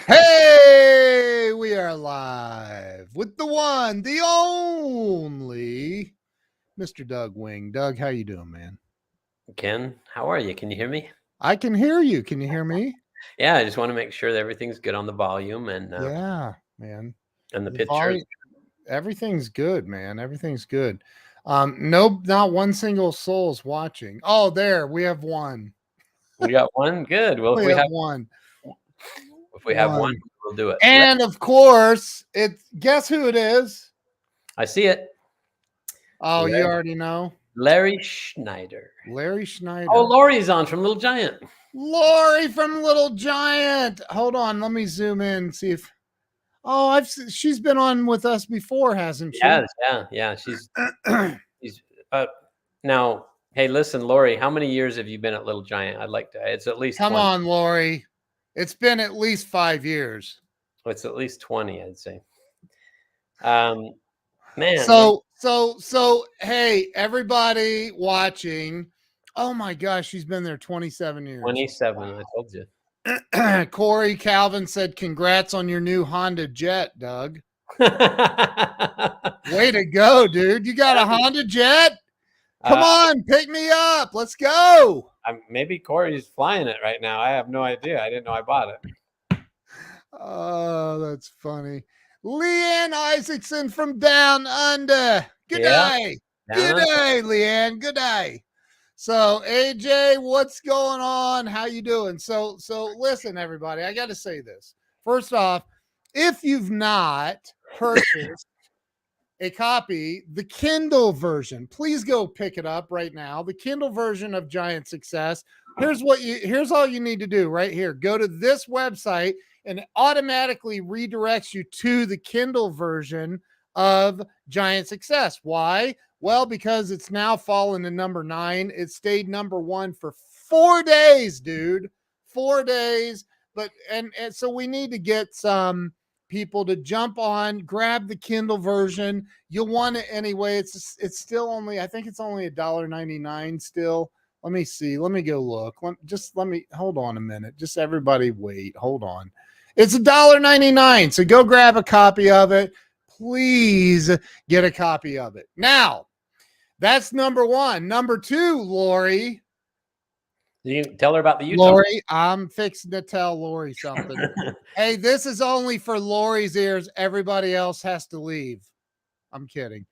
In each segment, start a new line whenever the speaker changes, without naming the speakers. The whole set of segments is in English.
Hey, we are live with the one, the only Mr. Doug Wing. Doug, how you doing, man?
Ken, how are you? Can you hear me?
I can hear you. Can you hear me?
Yeah, I just want to make sure that everything's good on the volume
Yeah, man.
and the
The
pictures.
volume, everything's good, man. Everything's good. No, not one single soul's watching. Oh, there, we have one.
We got one. Good. Well,
We have one.
if we have one,
One.
we'll do it.
And of course, guess who it is?
I see it.
Oh, you
Larry,
already know.
Larry Schneider.
Larry Schneider.
Oh, Lori's on from Little Giant.
Lori from Little Giant. Hold on, let me zoom in and see if. Oh, she's been on with us before, hasn't she?
Yeah. She's now. Hey, listen, Lori. How many years have you been at Little Giant? I'd like to. It's at least
Come
20.
on, Lori. It's been at least 5 years.
It's at least 20, I'd say. Man.
So, hey, everybody watching. Oh my gosh, she's been there 27 years.
27. Wow. I told you.
Corey Calvin said, "Congrats on your new Honda Jet, Doug." Way to go, dude. You got a Honda Jet? Come on, pick me up. Let's go.
Maybe Corey's flying it right now. I have no idea. I didn't know I bought it.
Oh, that's funny. Leanne Isaacson from Down Under. Good day. Good day, Leanne. Good day. So, AJ, what's going on? How you doing? So listen, everybody, I got to say this. First off, if you've not purchased a copy, the Kindle version, please go pick it up right now. The Kindle version of Giant Success. Here's all you need to do right here. Go to this website and it automatically redirects you to the Kindle version of Giant Success. Why? Well, because it's now fallen to number 9. It stayed number 1 for 4 days, dude. 4 days. But and so we need to get some people to jump on, grab the Kindle version. You'll want it anyway. It's still only, I think it's only $1.99 still. Let me see. Let me go look. Let me hold on a minute. Just everybody wait. Hold on. It's $1.99. So go grab a copy of it. Please get a copy of it. Now, that's number 1. Number 2, Lori.
You tell her about the YouTube.
Lori, I'm fixing to tell Lori something. Hey, this is only for Lori's ears. Everybody else has to leave. I'm kidding.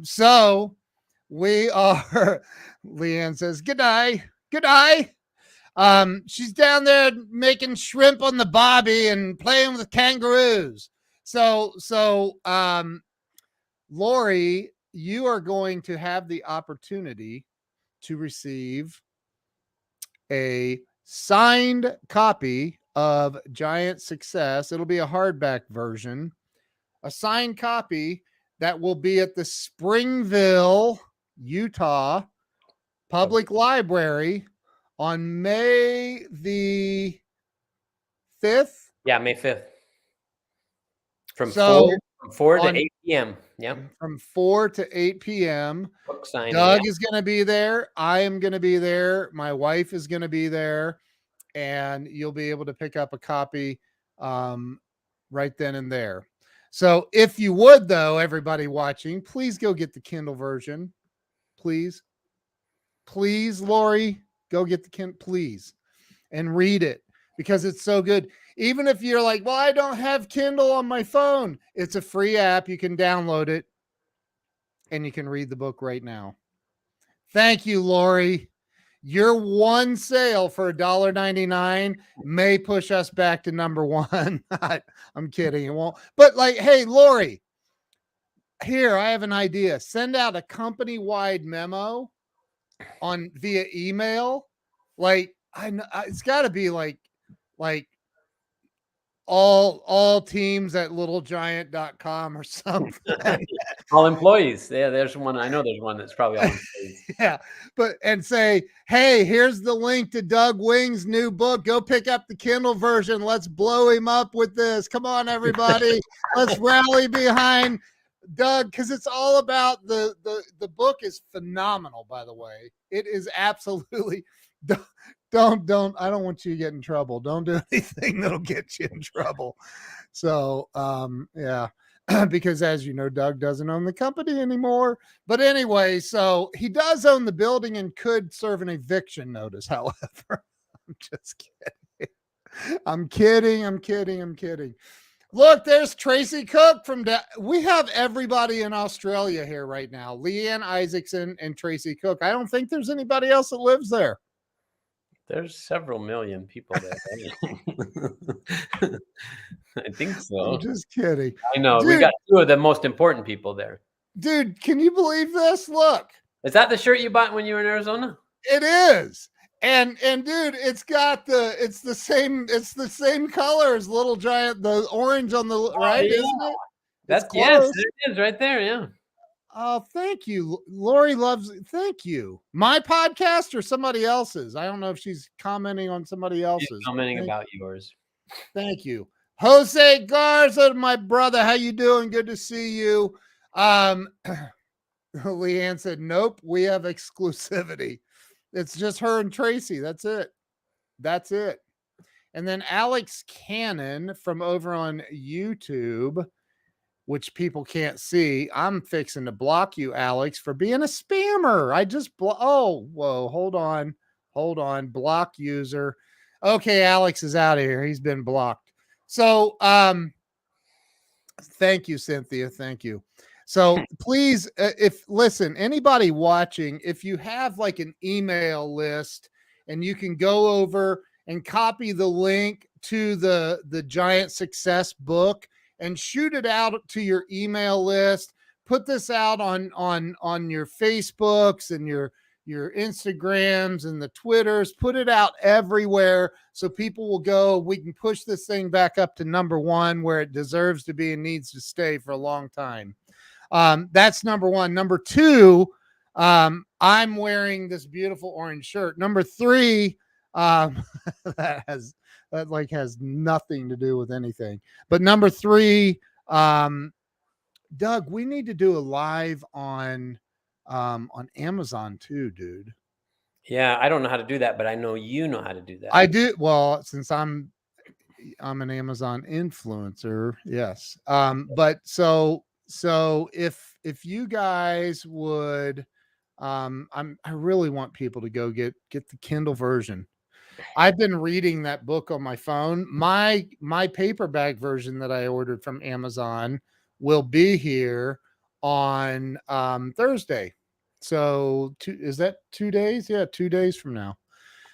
So we are, Leanne says, good day. Good day. She's down there making shrimp on the bobby and playing with kangaroos. So, Lori, you are going to have the opportunity to receive a signed copy of Giant Success. It'll be a hardback version, a signed copy that will be at the Springville, Utah Public Library on May the 5th.
Yeah, May 5th. From 4 to 8 p.m. Yeah.
From 4 to 8 p.m.
Book signing.
Doug is going to be there. I am going to be there. My wife is going to be there. And you'll be able to pick up a copy right then and there. So if you would, though, everybody watching, please go get the Kindle version. Please. Please, Lori, go get the Kindle, please. And read it because it's so good. Even if you're like, well, I don't have Kindle on my phone. It's a free app. You can download it and you can read the book right now. Thank you, Lori. Your one sale for $1.99 may push us back to number 1. I'm kidding. It won't. But like, hey, Lori, here, I have an idea. Send out a company-wide memo via email. Like, it's got to be like all teams at littlegiant.com or something.
All employees. Yeah, there's one. I know there's one that's probably all employees.
Yeah, and say, hey, here's the link to Doug Wing's new book. Go pick up the Kindle version. Let's blow him up with this. Come on, everybody. Let's rally behind Doug, because it's all about the book is phenomenal, by the way. It is absolutely don't. I don't want you to get in trouble. Don't do anything that'll get you in trouble. So, yeah. Because as you know, Doug doesn't own the company anymore. But anyway, so he does own the building and could serve an eviction notice. However, I'm just kidding. I'm kidding. Look, there's Tracy Cook from. We have everybody in Australia here right now. Leanne Isaacson and Tracy Cook. I don't think there's anybody else that lives there.
There's several million people there. I think so.
I'm just kidding.
I know. Dude, we got two of the most important people there.
Dude, can you believe this? Look.
Is that the shirt you bought when you were in Arizona?
It is. And dude, it's the same color as Little Giant, the orange on the right,
yeah.
isn't it?
That's yes, it is right there. Yeah.
Oh, thank you. Lori loves it. Thank you. My podcast or somebody else's? I don't know if she's commenting on somebody else's.
She's commenting about yours.
Thank you. Jose Garza, my brother. How you doing? Good to see you. Leanne said, nope, we have exclusivity. It's just her and Tracy. That's it. And then Alex Cannon from over on YouTube, which people can't see. I'm fixing to block you, Alex, for being a spammer. I just oh, whoa, hold on. Block user. Okay, Alex is out of here. He's been blocked. So, thank you, Cynthia. Thank you. So please, listen, anybody watching, if you have like an email list and you can go over and copy the link to the Giant Success book and shoot it out to your email list, put this out on your Facebooks and your Instagrams and the Twitters, put it out everywhere so people will go. We can push this thing back up to number 1 where it deserves to be and needs to stay for a long time. That's number 1. Number 2, I'm wearing this beautiful orange shirt. Number 3, that has nothing to do with anything. But number 3, Doug, we need to do a live on Amazon too, dude.
Yeah, I don't know how to do that, but I know you know how to do that.
I do. Well, since I'm an Amazon influencer, yes. But so if you guys would, I really want people to go get the Kindle version. I've been reading that book on my phone. My paperback version that I ordered from Amazon will be here on Thursday. So is that 2 days? Yeah, 2 days from now.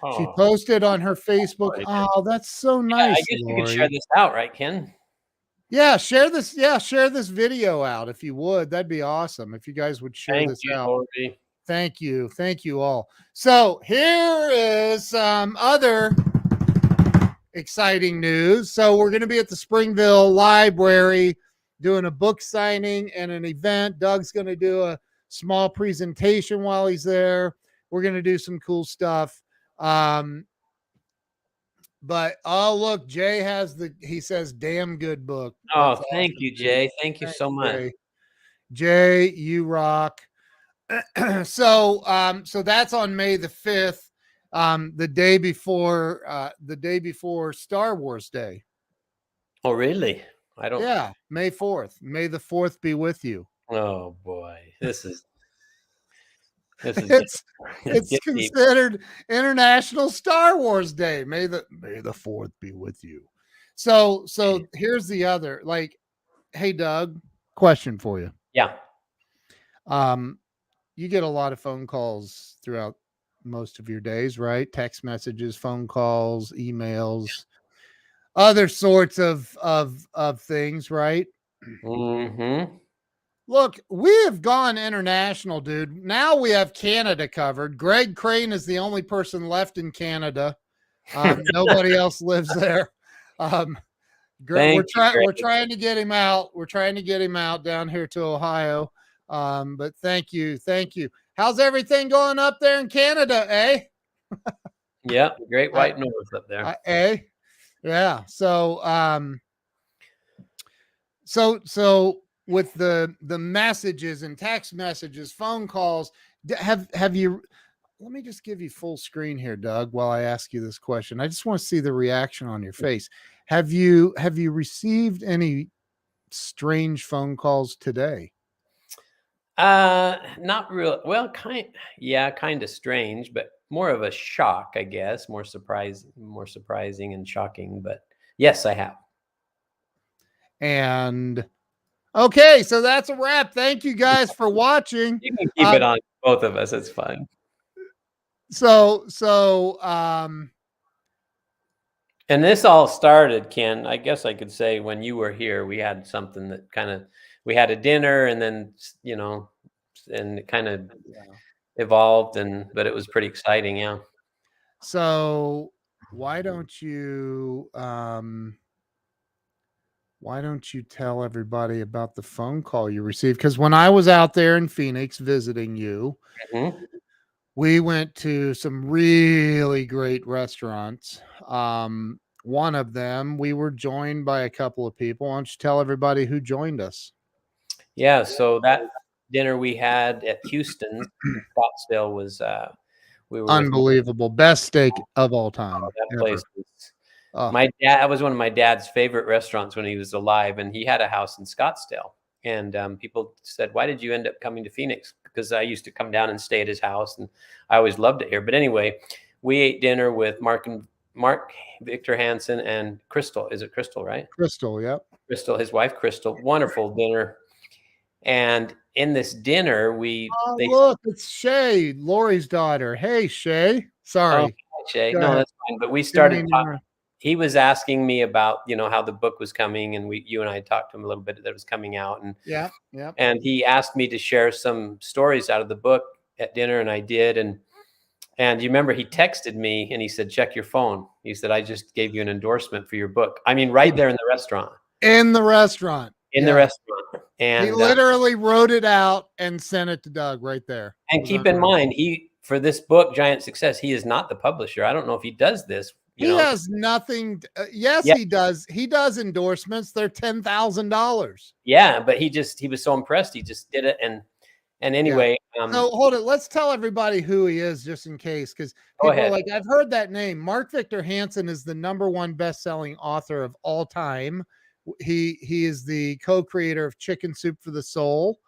Oh, she posted on her Facebook. Oh, that's so nice.
I guess Lori. You could share this out, right, Ken?
Yeah, share this. Yeah, share this video out if you would. That'd be awesome if you guys would share this out. Lori. Thank you. Thank you all. So here is some other exciting news. So we're going to be at the Springville Library doing a book signing and an event. Doug's going to do a small presentation while he's there. We're going to do some cool stuff. But oh, look, Jay he says, damn good book.
That's thank you, Jay. Thank you so much.
Jay, you rock. So that's on May the 5th, the day before Star Wars Day.
Oh, really?
Yeah, May 4th. May the 4th be with you.
Oh boy, it's
considered International Star Wars Day. May the 4th be with you. So here's the other, hey Doug, question for you.
Yeah.
You get a lot of phone calls throughout most of your days, right? Text messages, phone calls, emails, other sorts of things, right?
Mm-hmm.
Look, we have gone international, dude. Now we have Canada covered. Greg Crane is the only person left in Canada. Nobody else lives there. We're trying to get him out. We're trying to get him out down here to Ohio. But thank you. How's everything going up there in Canada, eh?
Yeah, Great White North up there.
Yeah. So with the messages and text messages, phone calls, have you let me just give you full screen here, Doug, while I ask you this question. I just want to see the reaction on your face. Have you received any strange phone calls today?
Not real. Well, kind of strange, but more of a shock, I guess. More surprising and shocking. But yes, I have.
And okay, so that's a wrap. Thank you guys for watching.
You can keep it on both of us. It's fun. And this all started, Ken, I guess I could say, when you were here. We had something that we had a dinner, and then, and it kind of evolved, but it was pretty exciting. Yeah.
So why don't you tell everybody about the phone call you received? Because when I was out there in Phoenix visiting you, we went to some really great restaurants. One of them, we were joined by a couple of people. Why don't you tell everybody who joined us?
Yeah, so that dinner we had at Houston, Scottsdale, was we were
unbelievable. Best steak of all time.
That place was my dad. That was one of my dad's favorite restaurants when he was alive, and he had a house in Scottsdale. And people said, "Why did you end up coming to Phoenix?" Because I used to come down and stay at his house, and I always loved it here. But anyway, we ate dinner with Mark Victor Hansen and Crystal. Is it Crystal, right?
Crystal, yep.
Crystal, his wife, Crystal. Wonderful dinner. And in this dinner,
look, it's Shay, Lori's daughter. Hey, Shay. Sorry.
Oh, Shay. No, that's fine. But we started talking. He was asking me about, how the book was coming, and you and I talked to him a little bit that it was coming out. And
yeah.
And he asked me to share some stories out of the book at dinner, and I did. And you remember he texted me and he said, "Check your phone." He said, "I just gave you an endorsement for your book." I mean, right there in the restaurant.
In the restaurant.
The restaurant. And
he literally wrote it out and sent it to Doug right there.
And keep in mind, for this book, Giant Success, he is not the publisher. I don't know if he does this.
He has nothing. He does. He does endorsements. They're $10,000.
Yeah, but he was so impressed. He just did it. And anyway.
So hold it. Let's tell everybody who he is, just in case, because people are like, I've heard that name. Mark Victor Hansen is the #1 best-selling author of all time. He is the co-creator of Chicken Soup for the Soul,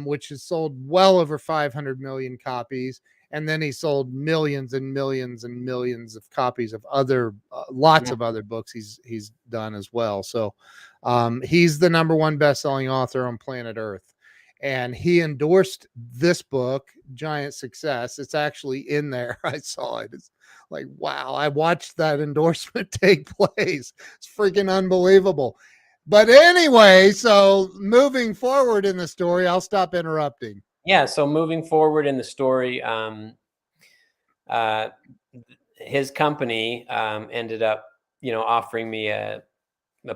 which has sold well over 500 million copies. And then he sold millions and millions and millions of copies of other, lots of other books he's done as well. So he's the #1 best-selling author on planet Earth. And he endorsed this book, Giant Success. It's actually in there. I saw it. It's like, wow, I watched that endorsement take place. It's freaking unbelievable. But anyway, so moving forward in the story, I'll stop interrupting.
Yeah, so moving forward in the story, his company ended up, offering me a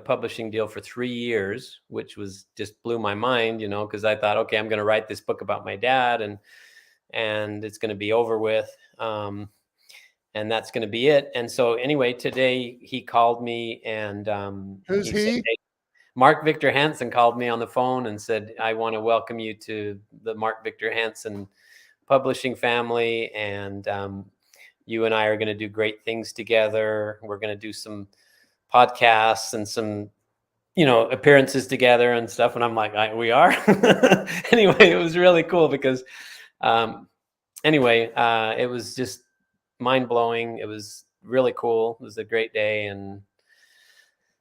publishing deal for 3 years, which just blew my mind, because I thought, okay, I'm going to write this book about my dad, and it's going to be over with, and that's going to be it. And so anyway, today he called me, and
who's he?
Said, hey, Mark Victor Hansen called me on the phone and said, "I want to welcome you to the Mark Victor Hansen publishing family, and you and I are going to do great things together. We're going to do some podcasts and some, appearances together and stuff." And I'm like, we are? Anyway, it was really cool because, it was just mind blowing. It was really cool. It was a great day. And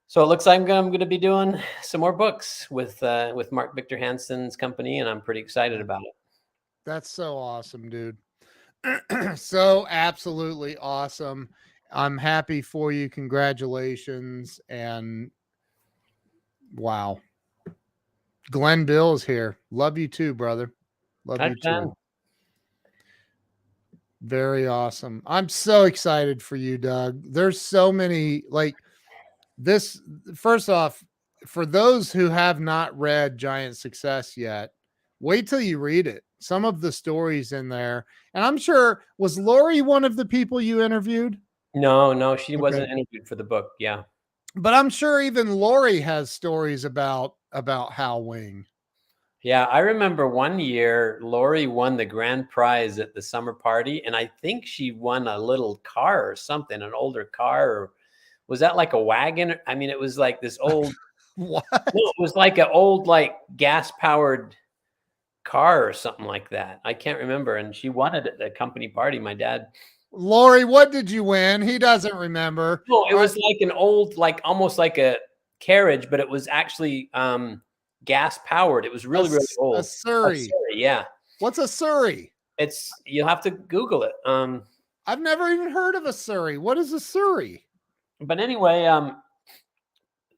so it looks like I'm going to be doing some more books with Mark Victor Hansen's company, and I'm pretty excited about it.
That's so awesome, dude. So absolutely awesome. I'm happy for you. Congratulations. And wow. Glenn Bill is here. Love you too, brother. Love you too. Very awesome. I'm so excited for you, Doug. There's so many, like this. First off, for those who have not read Giant Success yet, wait till you read it. Some of the stories in there. And I'm sure, was Lori one of the people you interviewed?
No, she wasn't interviewed for the book. Yeah.
But I'm sure even Lori has stories about Hal Wing.
Yeah, I remember one year Lori won the grand prize at the summer party, and I think she won a little car or something, an older car, or was that like a wagon? I mean, it was like this old,
What?
no, it was like an old, like gas-powered car or something like that. I can't remember. And she won it at the company party. My dad.
Lori, what did you win? He doesn't remember.
No, it was like an old, like almost like a carriage, but it was actually gas powered. It was really, really
A
old.
Surrey.
Yeah.
What's a Surrey?
You'll have to Google it.
I've never even heard of a Surrey. What is a Surrey?
But anyway,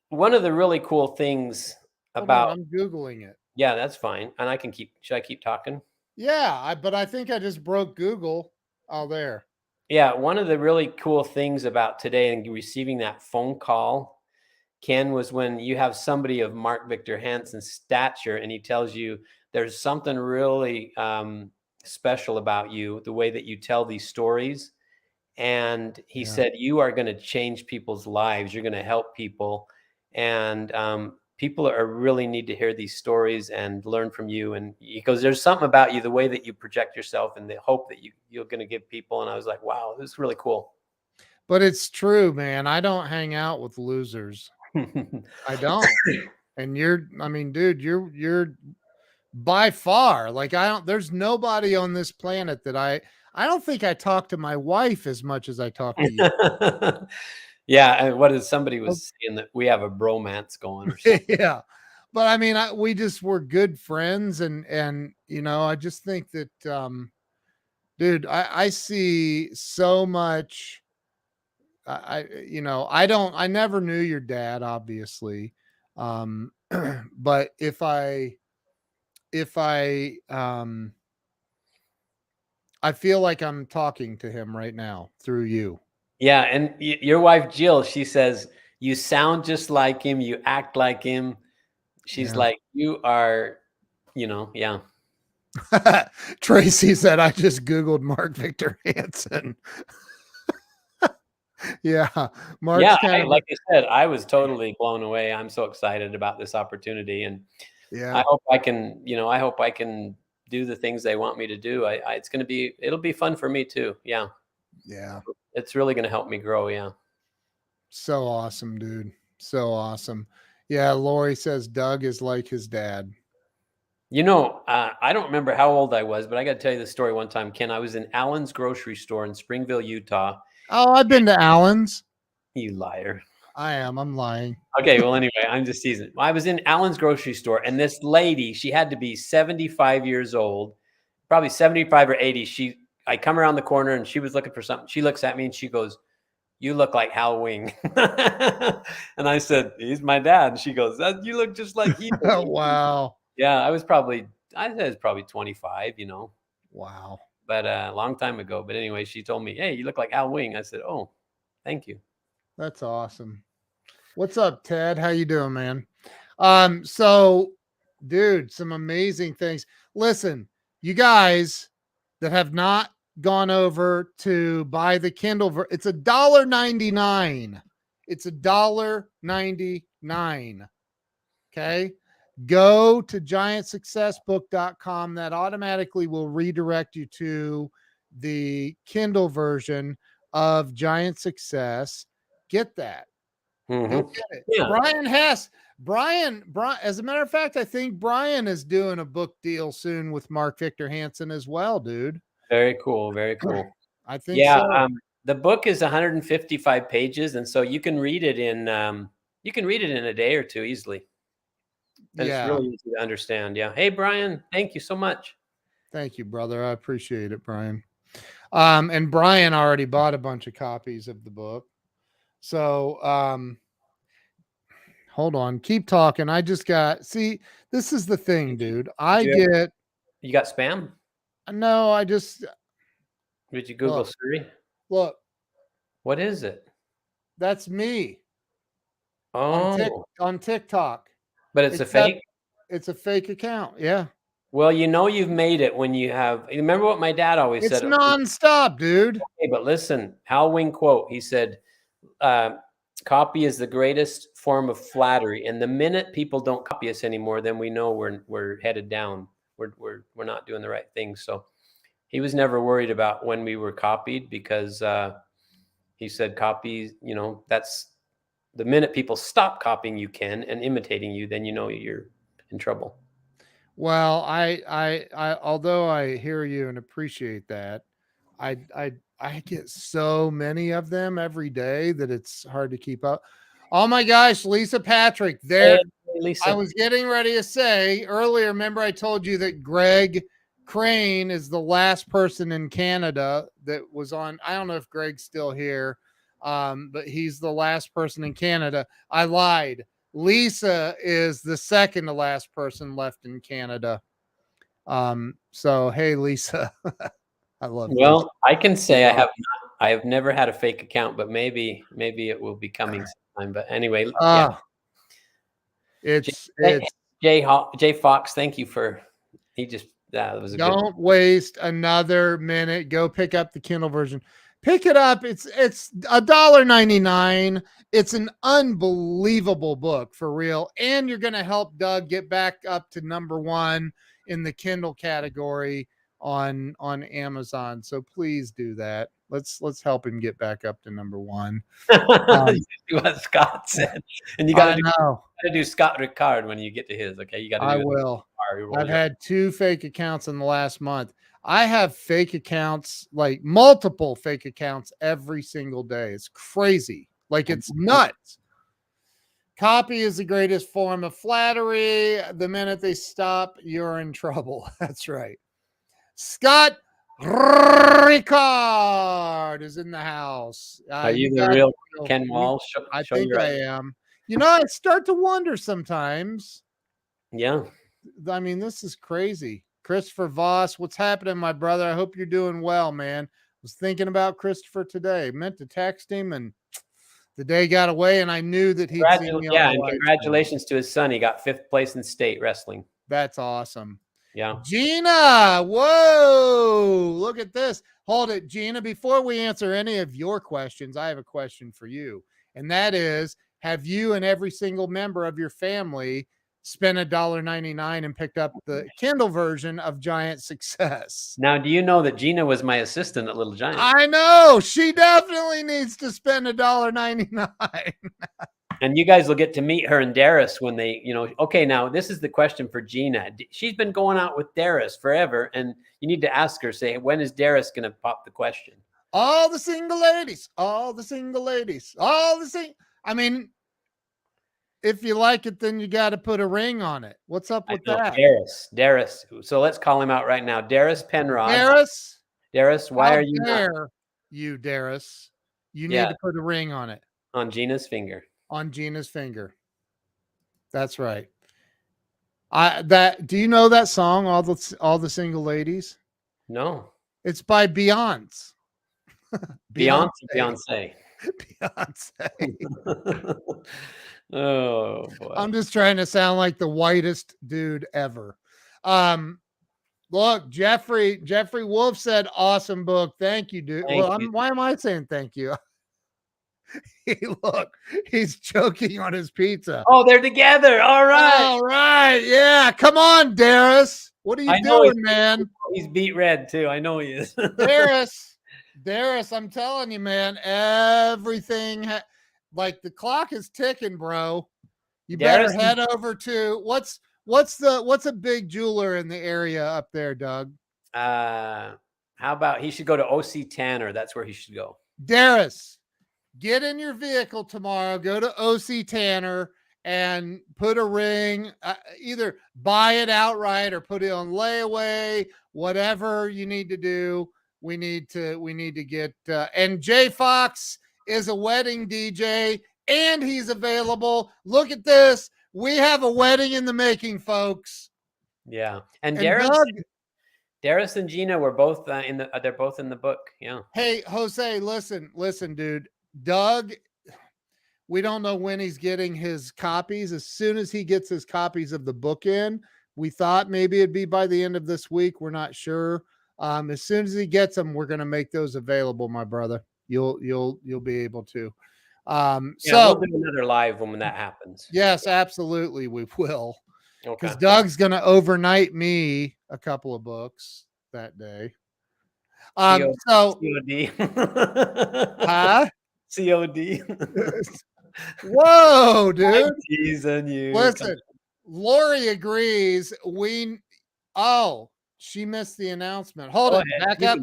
one of the really cool things about
I'm Googling it.
Yeah, that's fine. And should I keep talking?
Yeah, but I think I just broke Google. Oh, there.
Yeah, one of the really cool things about today and receiving that phone call, Ken, was when you have somebody of Mark Victor Hansen's stature and he tells you there's something really special about you, the way that you tell these stories. And he said, you are going to change people's lives. You're going to help people. And people really need to hear these stories and learn from you. And he goes, there's something about you, the way that you project yourself and the hope that you're going to give people. And I was like, wow, this is really cool.
But it's true, man. I don't hang out with losers. I don't. And dude, you're by far, like, there's nobody on this planet that I don't think I talk to my wife as much as I talk to you.
Yeah. And somebody was saying that we have a bromance going or something.
Yeah. But I mean, we just were good friends. And, I just think that, dude, I see so much. I never knew your dad, obviously. But if I feel like I'm talking to him right now through you.
Yeah. And your wife, Jill, she says, you sound just like him. You act like him. She's like, you are, yeah.
Tracy said, I just Googled Mark Victor Hansen. Yeah.
Mark's like I said, I was totally blown away. I'm so excited about this opportunity. And I hope I can do the things they want me to do. It'll be fun for me too. Yeah.
Yeah.
It's really going to help me grow. Yeah.
So awesome, dude. So awesome. Yeah. Lori says Doug is like his dad.
I don't remember how old I was, but I got to tell you the story one time, Ken. I was in Allen's grocery store in Springville, Utah.
Oh, I've been to Allen's.
You liar.
I am. I'm lying.
Okay. Well, anyway, I'm just teasing. I was in Allen's grocery store, and this lady, she had to be 75 years old, probably 75 or 80. I come around the corner, and she was looking for something. She looks at me, and she goes, "You look like Hal Wing." And I said, "He's my dad." And she goes, "You look just like he does."
Wow.
Yeah, I said it's probably 25,
Wow.
But a long time ago. But anyway, she told me, "Hey, you look like Al Wing." I said, "Oh, thank you."
That's awesome. What's up, Ted? How you doing, man? So, dude, some amazing things. Listen, you guys that have not gone over to buy the Kindle, it's $1.99. It's $1.99. Okay. Go to giantsuccessbook.com. That automatically will redirect you to the Kindle version of Giant Success. Get that.
Mm-hmm.
Go get it. Yeah. Brian, as a matter of fact, I think Brian is doing a book deal soon with Mark Victor Hansen as well, dude.
Very cool. Very cool.
I think so.
The book is 155 pages, and so you can read it in a day or two easily. And it's really easy to understand. Yeah. Hey, Brian, thank you so much.
Thank you, brother. I appreciate it, Brian. And Brian already bought a bunch of copies of the book. So, hold on, keep talking. This is the thing, dude. You
got spam?
No,
did you Google Siri?
Look.
What is it?
That's me.
Oh.
On TikTok.
But it's a fake?
It's a fake account. Yeah.
Well, you've made it when you remember what my dad always said?
It's nonstop, dude.
Okay, but listen, Hal Wing quote. He said, Copy is the greatest form of flattery, and the minute people don't copy us anymore, then we know we're headed down. We're not doing the right thing. So he was never worried about when we were copied, because he said, copy, that's the minute people stop copying you, Ken, and imitating you, then you're in trouble.
Well, although I hear you and appreciate that, I get so many of them every day that it's hard to keep up. Oh my gosh, Lisa Patrick, there.
Hey, Lisa.
I was getting ready to say earlier, remember I told you that Greg Crane is the last person in Canada that was on. I don't know if Greg's still here, but he's the last person in Canada. I lied. Lisa is the second to last person left in Canada. So hey, Lisa. I love Lisa.
Well, I can say I have never had a fake account, but maybe it will be coming sometime. But anyway, yeah.
It's
Jay Fox, thank you for that was a
don't waste another minute. Go pick up the Kindle version. Pick it up. It's $1.99. It's an unbelievable book for real. And you're going to help Doug get back up to number 1 in the Kindle category on Amazon. So please do that. Let's help him get back up to number 1.
What Scott said. And you got to do Scott Ricard when you get to his. Okay, you got to. I
will. I've had 2 fake accounts in the last month. I have fake accounts, like multiple fake accounts every single day. It's crazy. Like it's nuts. Copy is the greatest form of flattery. The minute they stop, you're in trouble. That's right. Scott Ricard is in the house.
Are you the real Ken Walsh?
I think I am. I start to wonder sometimes.
Yeah.
I mean, this is crazy. Christopher Voss, what's happening, my brother? I hope you're doing well, man. Was thinking about Christopher today. Meant to text him, and the day got away, and I knew that he'd seen me.
Yeah, and congratulations to his son. He got 5th place in state wrestling.
That's awesome.
Yeah.
Gina, whoa, look at this. Hold it, Gina. Before we answer any of your questions, I have a question for you, and that is, have you and every single member of your family spent $1.99 and picked up the Kindle version of Giant Success?
Now, do you know that Gina was my assistant at Little Giant?
I know. She definitely needs to spend $1.99.
And you guys will get to meet her and Darius when they, okay, now this is the question for Gina. She's been going out with Darius forever, and you need to ask her, say, when is Darius going to pop the question?
All the single ladies, all the single ladies, I mean, if you like it, then you got to put a ring on it. What's up with that?
Darius. So let's call him out right now. Darius Penrod. Darius, why are you
there? You, Darius. You need to put a ring on it.
On Gina's finger.
On Gina's finger. That's right. Do you know that song, All the Single Ladies?
No.
It's by Beyonce.
Beyonce. Oh boy.
I'm just trying to sound like the whitest dude ever. Look, Jeffrey Wolf said, awesome book. Thank you, dude. Why am I saying thank you? Look, he's choking on his pizza.
Oh, they're together. All
right. Yeah. Come on, Darius. What are you doing, man?
He's beat red too. I know he is.
Darius, I'm telling you, man, everything like the clock is ticking, bro. You better head over to what's a big jeweler in the area up there, Doug?
How about he should go to OC Tanner? That's where he should go.
Darius, get in your vehicle tomorrow, go to OC Tanner and put a ring, either buy it outright or put it on layaway, whatever you need to do. We need to get, and Jay Fox is a wedding DJ and he's available. Look at this. We have a wedding in the making, folks.
Yeah. And Darius and Gina were both they're both in the book. Yeah.
Hey, Jose, listen, dude. Doug, we don't know when he's getting his copies. As soon as he gets his copies of the book in, we thought maybe it'd be by the end of this week. We're not sure. As soon as he gets them, we're going to make those available, my brother. You'll be able to.
Yeah,
So
we'll do another live when that happens.
yes, absolutely, we will. Because
Okay.
Doug's going to overnight me a couple of books that day.
COD.
Huh?
COD.
Whoa,
I'm
dude.
teasing you.
Listen, Lori agrees. She missed the announcement. Hold
Go
it.
ahead.
Back
You
up.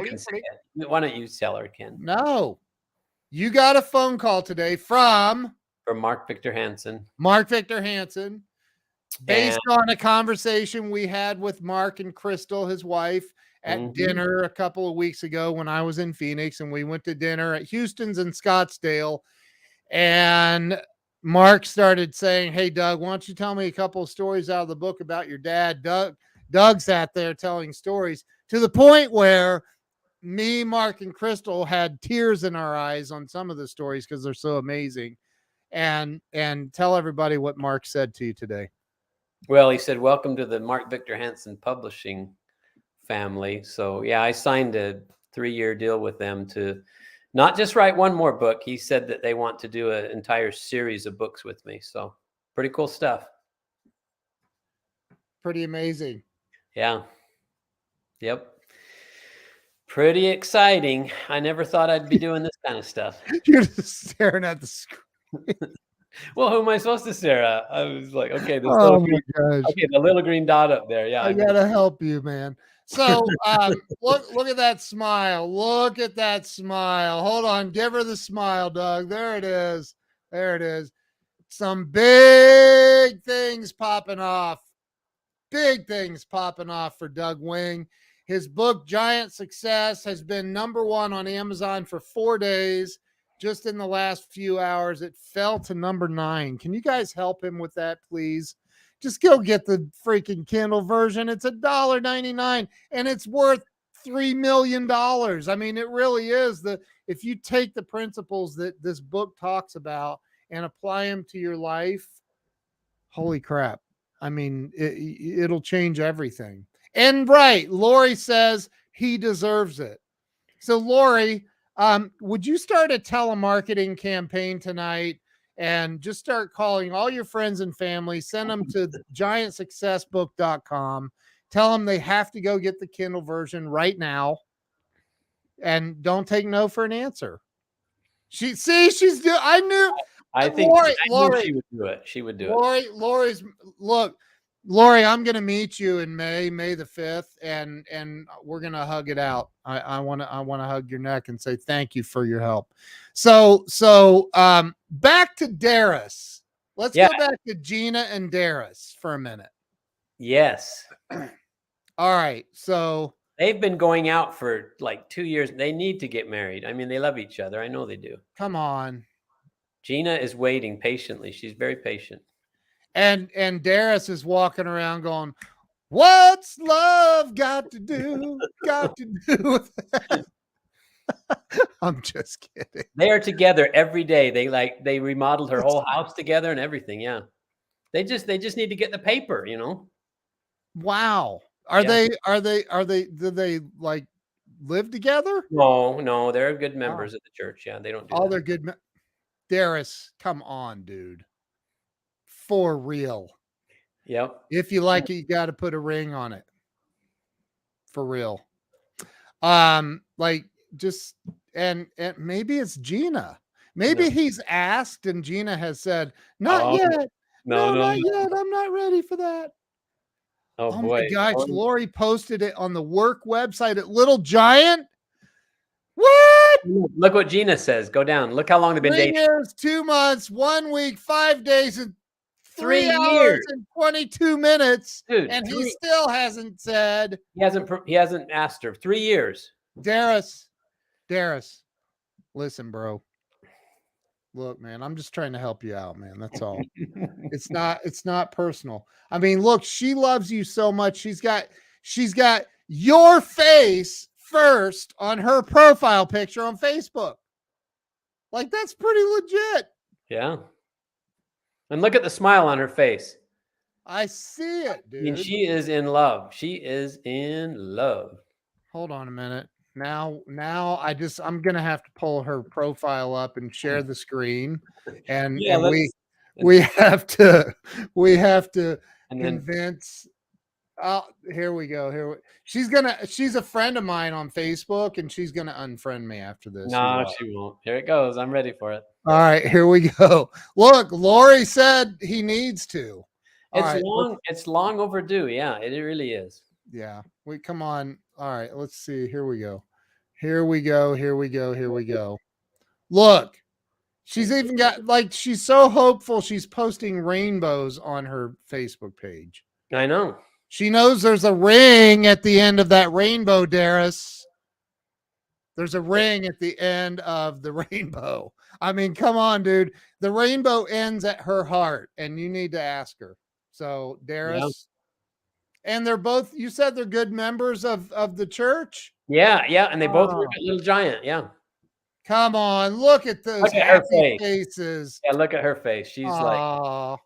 can say it. Why don't you tell her, Ken?
No. You got a phone call today from
Mark Victor Hansen.
Mark Victor Hansen, based on a conversation we had with Mark and Crystal, his wife, at dinner a couple of weeks ago when I was in Phoenix, and we went to dinner at Houston's in Scottsdale. And Mark started saying, "Hey, Doug, why don't you tell me a couple of stories out of the book about your dad?" Doug sat there telling stories to the point where me, Mark, and Crystal had tears in our eyes on some of the stories because they're so amazing. And tell everybody what Mark said to you today.
Well, he said, "Welcome to the Mark Victor Hansen Publishing family." So yeah, I signed a 3-year deal with them to not just write one more book. He said that they want to do an entire series of books with me. So pretty cool stuff.
Pretty amazing.
Yeah. Yep. Pretty exciting. I never thought I'd be doing this kind of stuff.
You're just staring at the screen.
Well, who am I supposed to stare at? I was like, okay, the little green dot up there. Yeah,
I gotta help you, man. So look at that smile. Look at that smile. Hold on, give her the smile, Doug. There it is. There it is. Some big things popping off. Big things popping off for Doug Wing. His book, Giant Success, has been #1 on Amazon for 4 days. Just in the last few hours, it fell to #9. Can you guys help him with that, please? Just go get the freaking Kindle version. It's $1.99 and it's worth $3 million. I mean, it really is. If you take the principles that this book talks about and apply them to your life, holy crap. I mean, it'll change everything. And right, Lori says he deserves it. So Lori, would you start a telemarketing campaign tonight and just start calling all your friends and family, send them to giantsuccessbook.com, tell them they have to go get the Kindle version right now, and don't take no for an answer. I
think Lori, she would do it. She would do
it. Lori, I'm going to meet you in May the 5th, and we're going to hug it out. I want to hug your neck and say thank you for your help. So back to Darius. Let's go back to Gina and Darius for a minute.
Yes.
All right. So
they've been going out for like 2 years. They need to get married. I mean, they love each other. I know they do.
Come on.
Gina is waiting patiently. She's very patient.
And Darius is walking around going, "What's love got to do with that?" I'm just kidding.
They are together every day. They remodeled her whole house together and everything. Yeah. They just need to get the paper, you know?
Wow. Do they like live together?
No, they're good members of the church. Yeah, they don't do
that. They're good. Darius, come on, dude. For real.
Yep.
If you like it, you got to put a ring on it. For real. Like just and maybe it's Gina. Maybe he's asked and Gina has said, "Not yet. No, not yet. I'm not ready for that."
Oh boy.
My gosh, Lori posted it on the work website at Little Giant. What?
Look what Gina says. Go down. Look how long they've been dating.
3 years, 2 months, 1 week, 5 days, and 3 hours and 22 minutes.
Dude,
and he still hasn't said.
He hasn't asked her. 3 years.
Darius, listen, bro. Look, man, I'm just trying to help you out, man. That's all. It's not personal. I mean, look, she loves you so much. She's got your face first on her profile picture on Facebook. Like, that's pretty legit.
Yeah. And look at the smile on her face.
I see it, dude.
I mean, she is in love. She is in love.
Hold on a minute. Now I'm gonna have to pull her profile up and share the screen, and
Yeah,
we have to
and then
convince. Oh, here we go. She's a friend of mine on Facebook, and she's gonna unfriend me after this. You
no,
watch.
she won't. Here it goes. I'm ready for it.
All right, here we go. Look, Lori said he needs to. All
It's
right,
long. It's long overdue. Yeah, it really is.
yeah. We come on. All right, let's see. Here we go. Here we go. Here we go. Here we go. Look, she's even got like she's so hopeful she's posting rainbows on her Facebook page.
I know.
She knows there's a ring at the end of that rainbow, Darius. There's a ring at the end of the rainbow. I mean, come on, dude. The rainbow ends at her heart, and you need to ask her. So, Darius, and they're both. You said they're good members of the church.
Yeah, yeah, and they both work at Little Giant. Yeah.
Come on, look at those
Look at her
happy
face.
faces.
Yeah, look at her face. She's like,
Oh,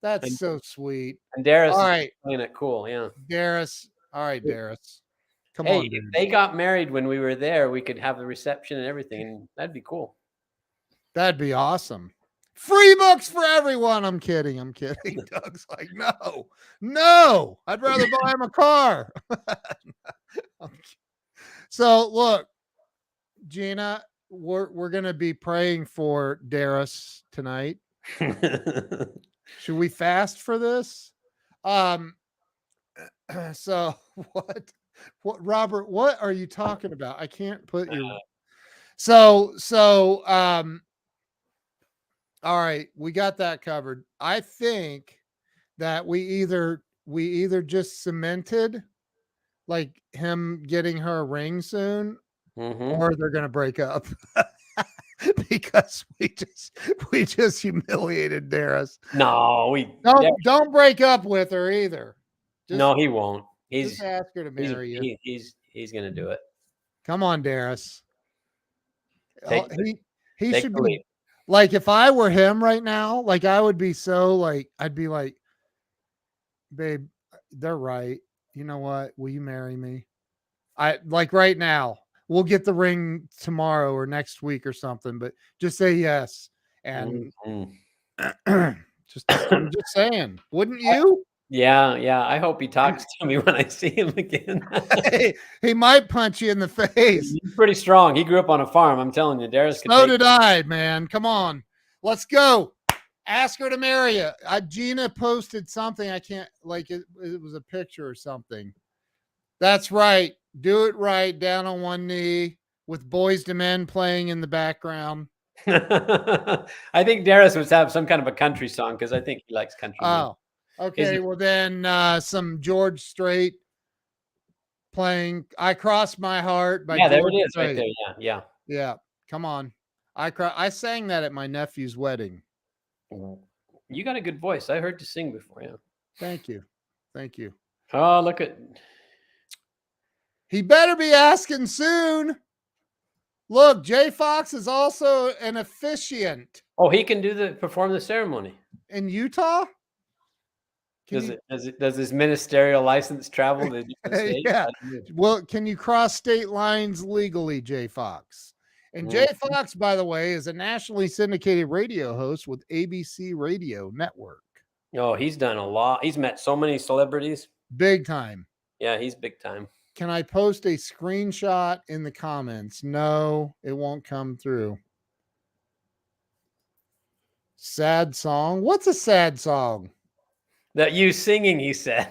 that's
and,
so sweet.
and Darius
All
is
right,
playing it cool. Yeah.
Darius. All right, Darius. Come
Hey,
on,
if
dude.
they got married when we were there, we could have the reception and everything, and that'd be cool.
That'd be awesome. Free books for everyone. I'm kidding. I'm kidding. Doug's like, no. I'd rather buy him a car. So look, Gina, we're gonna be praying for Darius tonight. Should we fast for this? So what Robert, what are you talking about? I can't put your so all right, we got that covered. I think that we either just cemented like him getting her a ring soon, or they're gonna break up. Because we just humiliated Darius.
No,
Don't break up with her either.
No, he won't.
Just ask her to marry you.
He's gonna do it.
Come on, Darius. He
Take
should
the
be
lead.
like, if I were him right now, like I would be so like, I'd be like, babe, they're right. You know what? Will you marry me? I like right now. We'll get the ring tomorrow or next week or something, but just say yes. And I'm just saying, wouldn't you?
Yeah. I hope he talks to me when I see him again.
He might punch you in the face.
He's pretty strong. He grew up on a farm. I'm telling you, Darius.
So did I, man. Come on, let's go. Ask her to marry you. Gina posted something. I can't like it. It was a picture or something. That's right. Do it right. Down on one knee with Boys to Men playing in the background.
I think Darius would have some kind of a country song because I think he likes country.
Oh, okay. Well, then some George Strait playing "I Cross My Heart" by
there
George
it is,
Strait.
right there.
Yeah. Come on. I sang that at my nephew's wedding.
You got a good voice. I heard you sing before. Yeah.
Thank you.
Oh, look at.
He better be asking soon. Look, Jay Fox is also an officiant.
Oh, he can perform the ceremony
in Utah.
Does his ministerial license travel to different states?
Yeah. Well, can you cross state lines legally, Jay Fox? And Jay Fox, by the way, is a nationally syndicated radio host with ABC Radio Network.
Oh, he's done a lot. He's met so many celebrities.
Big time.
Yeah, he's big time.
Can I post a screenshot in the comments? No, it won't come through. Sad song? What's a sad song?
That you singing, he said.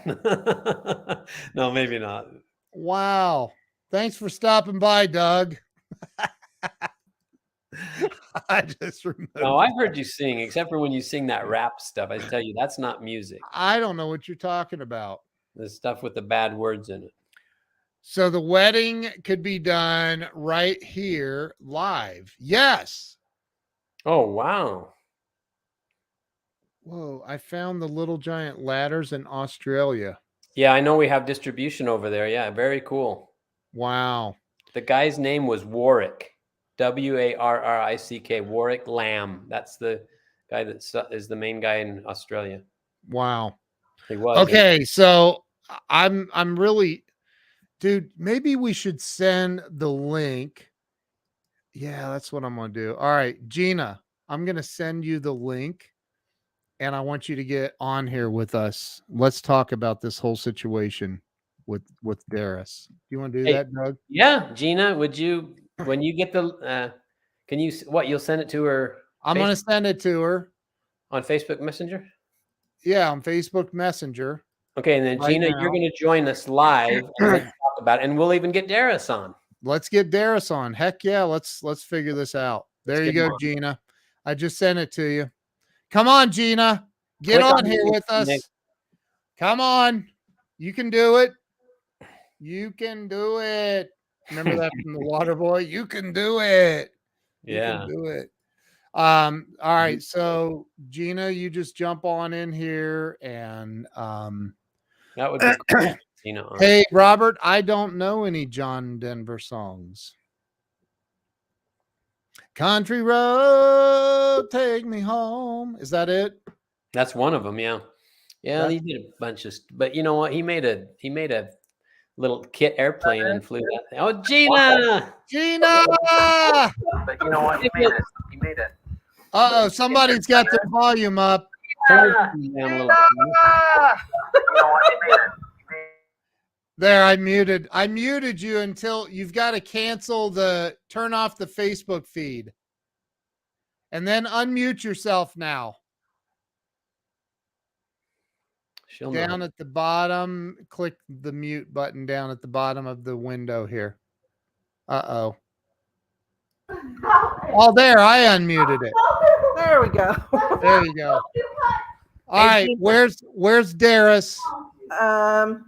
No, maybe not.
Wow. Thanks for stopping by, Doug. I just remember.
No, I've heard you sing, except for when you sing that rap stuff. I tell you, that's not music.
I don't know what you're talking about.
The stuff with the bad words in it.
So the wedding could be done right here live. Yes.
Oh, wow.
Whoa, I found the Little Giant ladders in Australia.
Yeah, I know we have distribution over there. Yeah, very cool.
Wow.
The guy's name was Warwick. Warrick, Warwick Lamb. That's the guy that is the main guy in Australia.
Wow.
He was.
Okay, so I'm really Dude, maybe we should send the link. Yeah, that's what I'm going to do. All right, Gina, I'm going to send you the link and I want you to get on here with us. Let's talk about this whole situation with Darius. Do you want to do
Hey,
that, Doug?
yeah, Gina, would you, when you get the, can you, you'll send it to her
I'm going to send it to her
on Facebook Messenger?
Yeah, on Facebook Messenger.
Okay, and then
right
Gina,
now.
you're going to join us live and let's talk about it, and we'll even get Darius on.
Let's get Darius on. Heck yeah, let's figure this out. There you go, Gina. I just sent it to you. Come on, Gina. Get on here with us.
Nick.
Come on. You can do it. You can do it. Remember that from the Water Boy? You can do it.
Yeah.
You can do it. All right. So Gina, you just jump on in here and
that would be cool. Gina on.
Hey, Robert, I don't know any John Denver songs. Country road, take me home. Is that it?
That's one of them. Yeah. Yeah. He did a bunch of, but you know what? He made a little kit airplane and flew that. Oh, Gina!
Gina!
But you know what? He made it.
Uh-oh, somebody's got the volume up.
Turn it down a little bit.
There, I muted you until you've got to turn off the Facebook feed. And then unmute yourself now. Down at the bottom, click the mute button down at the bottom of the window here. Uh-oh. Oh, there, I unmuted it.
There we go.
There you go. All right, where's Darius?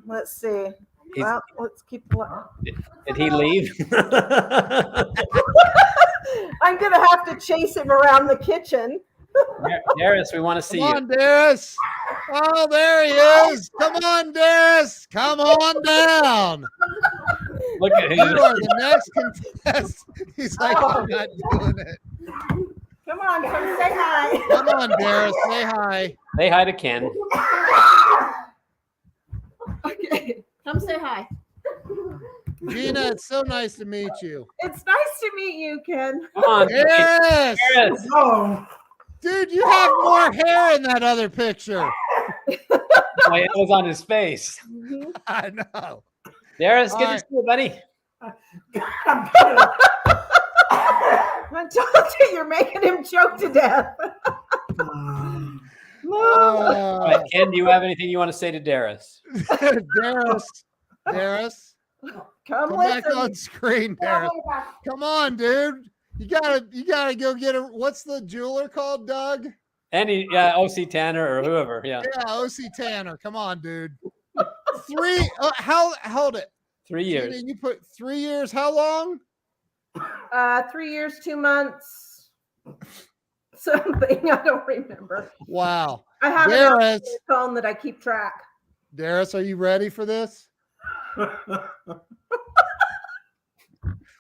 Let's see. Well, let's keep.
Did he leave?
I'm gonna have to chase him around the kitchen.
Darius, we want to see you.
Come on, Darius. Oh, there he is. Come on, Darius. Come on down.
Look at him.
You are the next contestant. He's like, I'm not doing it.
Come on, come say hi.
Come on, Darius. Say hi.
Say hi to Ken.
Okay. Come say hi.
Gina, it's so nice to meet you.
It's nice to meet you, Ken.
Come on.
Darius.
Darius.
Oh.
Dude, you have more hair in that other picture.
It was on his face.
Mm-hmm.
I know.
Darius, good to see you, buddy.
I told you, you're making him choke to death.
All right, Ken, do you have anything you want to say to Darius?
Darius,
come
back on screen, Darius. Come on, dude. You gotta go get a. What's the jeweler called, Doug?
OC Tanner or whoever. Yeah.
Yeah, OC Tanner. Come on, dude. Hold it.
3 years.
You put 3 years. How long?
3 years, 2 months. Something I don't remember.
Wow.
I have a phone that I keep track.
Darius, are you ready for this?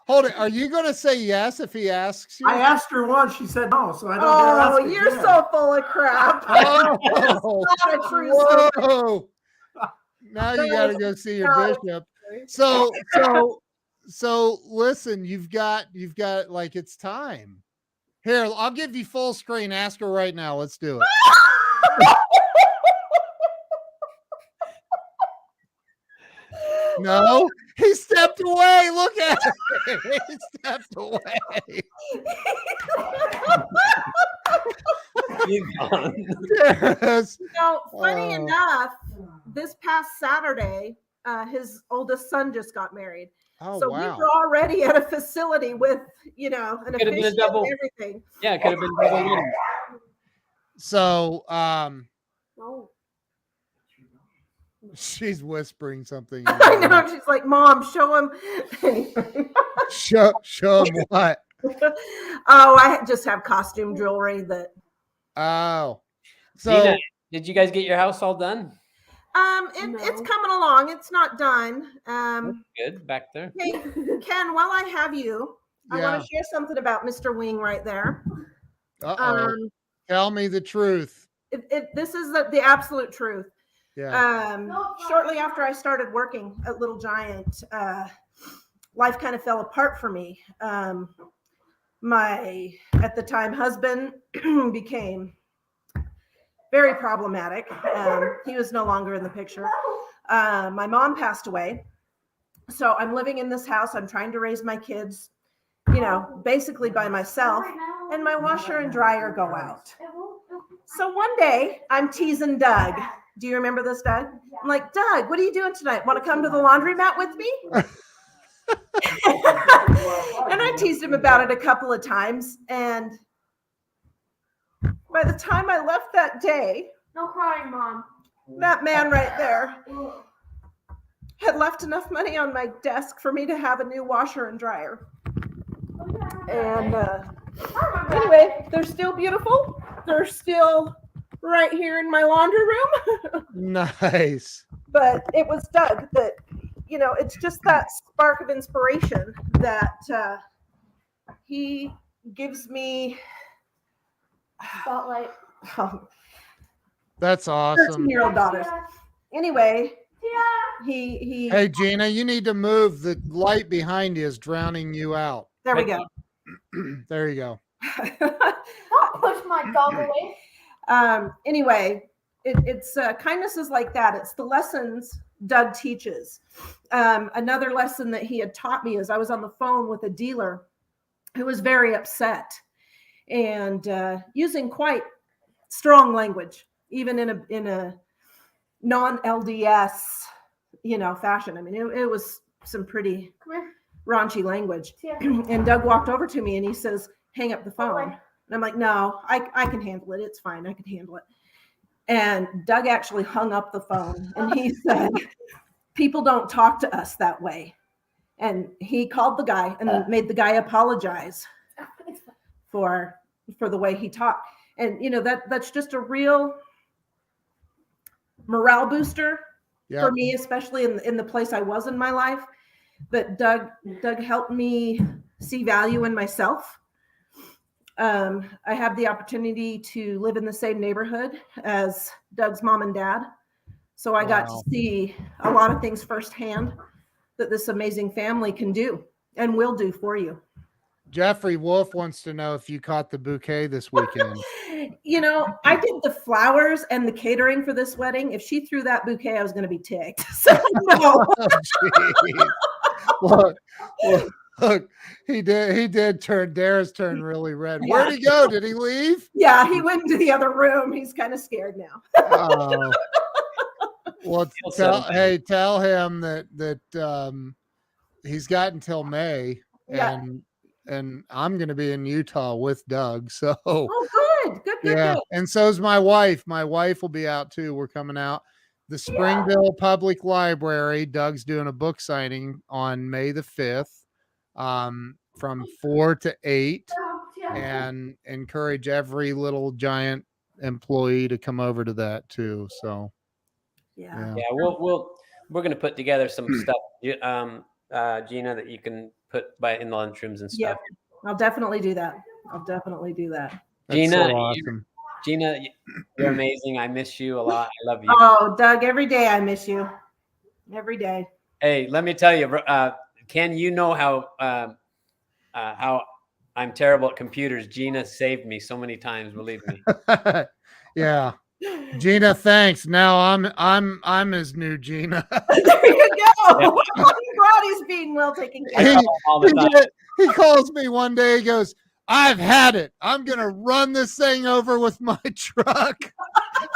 Hold it. Are you going to say yes if he asks you?
I asked her once. She said no, so I don't.
Oh, you're so full of crap.
Oh,
not a true story.
whoa. Now you got to go see your bishop. So listen, you've got like it's time. Here, I'll give you full screen. Ask her right now. Let's do it. No, he stepped away. Look at it. He stepped away.
He's gone.
Yes.
Funny enough, this past Saturday, his oldest son just got married.
Oh,
so
wow.
we were already at a facility with, an officiant and everything.
Yeah, it could have been double wedding.
So,
Oh.
she's whispering something.
I know. She's like, Mom, show him.
Show him what?
Oh, I just have costume jewelry that.
Oh. So,
Gina, did you guys get your house all done?
It's coming along. It's not done.
Good back there.
Hey, Ken, while I have you, I want to share something about Mr. Wing right there.
Tell me the truth.
This is the absolute truth.
Yeah.
Shortly after I started working at Little Giant, life kind of fell apart for me. My, at the time, husband became very problematic. He was no longer in the picture. My mom passed away. So I'm living in this house. I'm trying to raise my kids, basically by myself. And my washer and dryer go out. So one day I'm teasing Doug. Do you remember this, Doug? I'm like, Doug, what are you doing tonight? Want to come to the laundromat with me? And I teased him about it a couple of times. And by the time I left that day,
no crying, Mom.
That man right there had left enough money on my desk for me to have a new washer and dryer. And anyway, they're still beautiful. They're still right here in my laundry room.
Nice.
But it was Doug that, it's just that spark of inspiration that he gives me.
Spotlight.
That's awesome.
13-year-old daughters. Anyway, he.
Hey, Gina, you need to move. The light behind you is drowning you out.
There we go.
There you go.
Don't push my dog away.
Anyway, it's kindnesses like that. It's the lessons Doug teaches. Another lesson that he had taught me is I was on the phone with a dealer who was very upset and using quite strong language, even in a non-LDS, fashion. I mean, it was some pretty raunchy language. And Doug walked over to me and he says, hang up the phone. And I'm like, no, I can handle it. It's fine. I can handle it. And Doug actually hung up the phone and he said, people don't talk to us that way. And he called the guy and made the guy apologize for the way he talked. And, that's just a real morale booster for me, especially in the place I was in my life. But Doug helped me see value in myself. I have the opportunity to live in the same neighborhood as Doug's mom and dad. So I got to see a lot of things firsthand that this amazing family can do and will do for you.
Jeffrey Wolf wants to know if you caught the bouquet this weekend.
I did the flowers and the catering for this wedding. If she threw that bouquet, I was going to be ticked. So no.
Look, he did turn. Darius turned really red.
Yeah.
Where'd he go? Did he leave?
Yeah, he went into the other room. He's kind of scared now.
Oh. Well, tell him that he's got until May, and I'm going to be in Utah with Doug. So,
good.
And so's my wife. My wife will be out too. We're coming out. The Springville Public Library. Doug's doing a book signing on May the 5th, from 4 to 8, and encourage every Little Giant employee to come over to that too. So.
Yeah.
We're going to put together some stuff, Gina, that you can put in the lunchrooms and stuff.
Yeah, I'll definitely do that.
Gina,
so awesome.
Gina, you're amazing. I miss you a lot. I love you.
Oh, Doug, every day I miss you. Every day.
Hey, let me tell you, Ken, you know how I'm terrible at computers. Gina saved me so many times, believe me.
Yeah. Gina, thanks. Now I'm his new Gina.
There you go. Yeah. I'm glad he's being well taken care of.
All the time.
He calls me one day. He goes, I've had it. I'm going to run this thing over with my truck.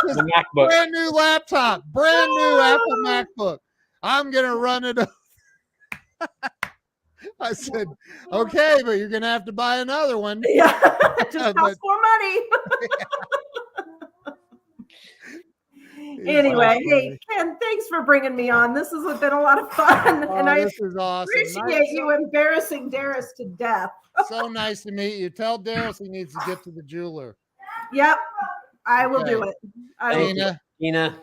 The MacBook.
Brand new laptop, brand new Apple MacBook. I'm going to run it over. I said, okay, but you're going to have to buy another one.
Yeah, it just costs more money. Anyway, hey, Ken, thanks for bringing me on. This has been a lot of fun. And I
this is awesome.
Appreciate you embarrassing Darius to death.
So nice to meet you. Tell Darius he needs to get to the jeweler.
Yep, I will do it.
Gina.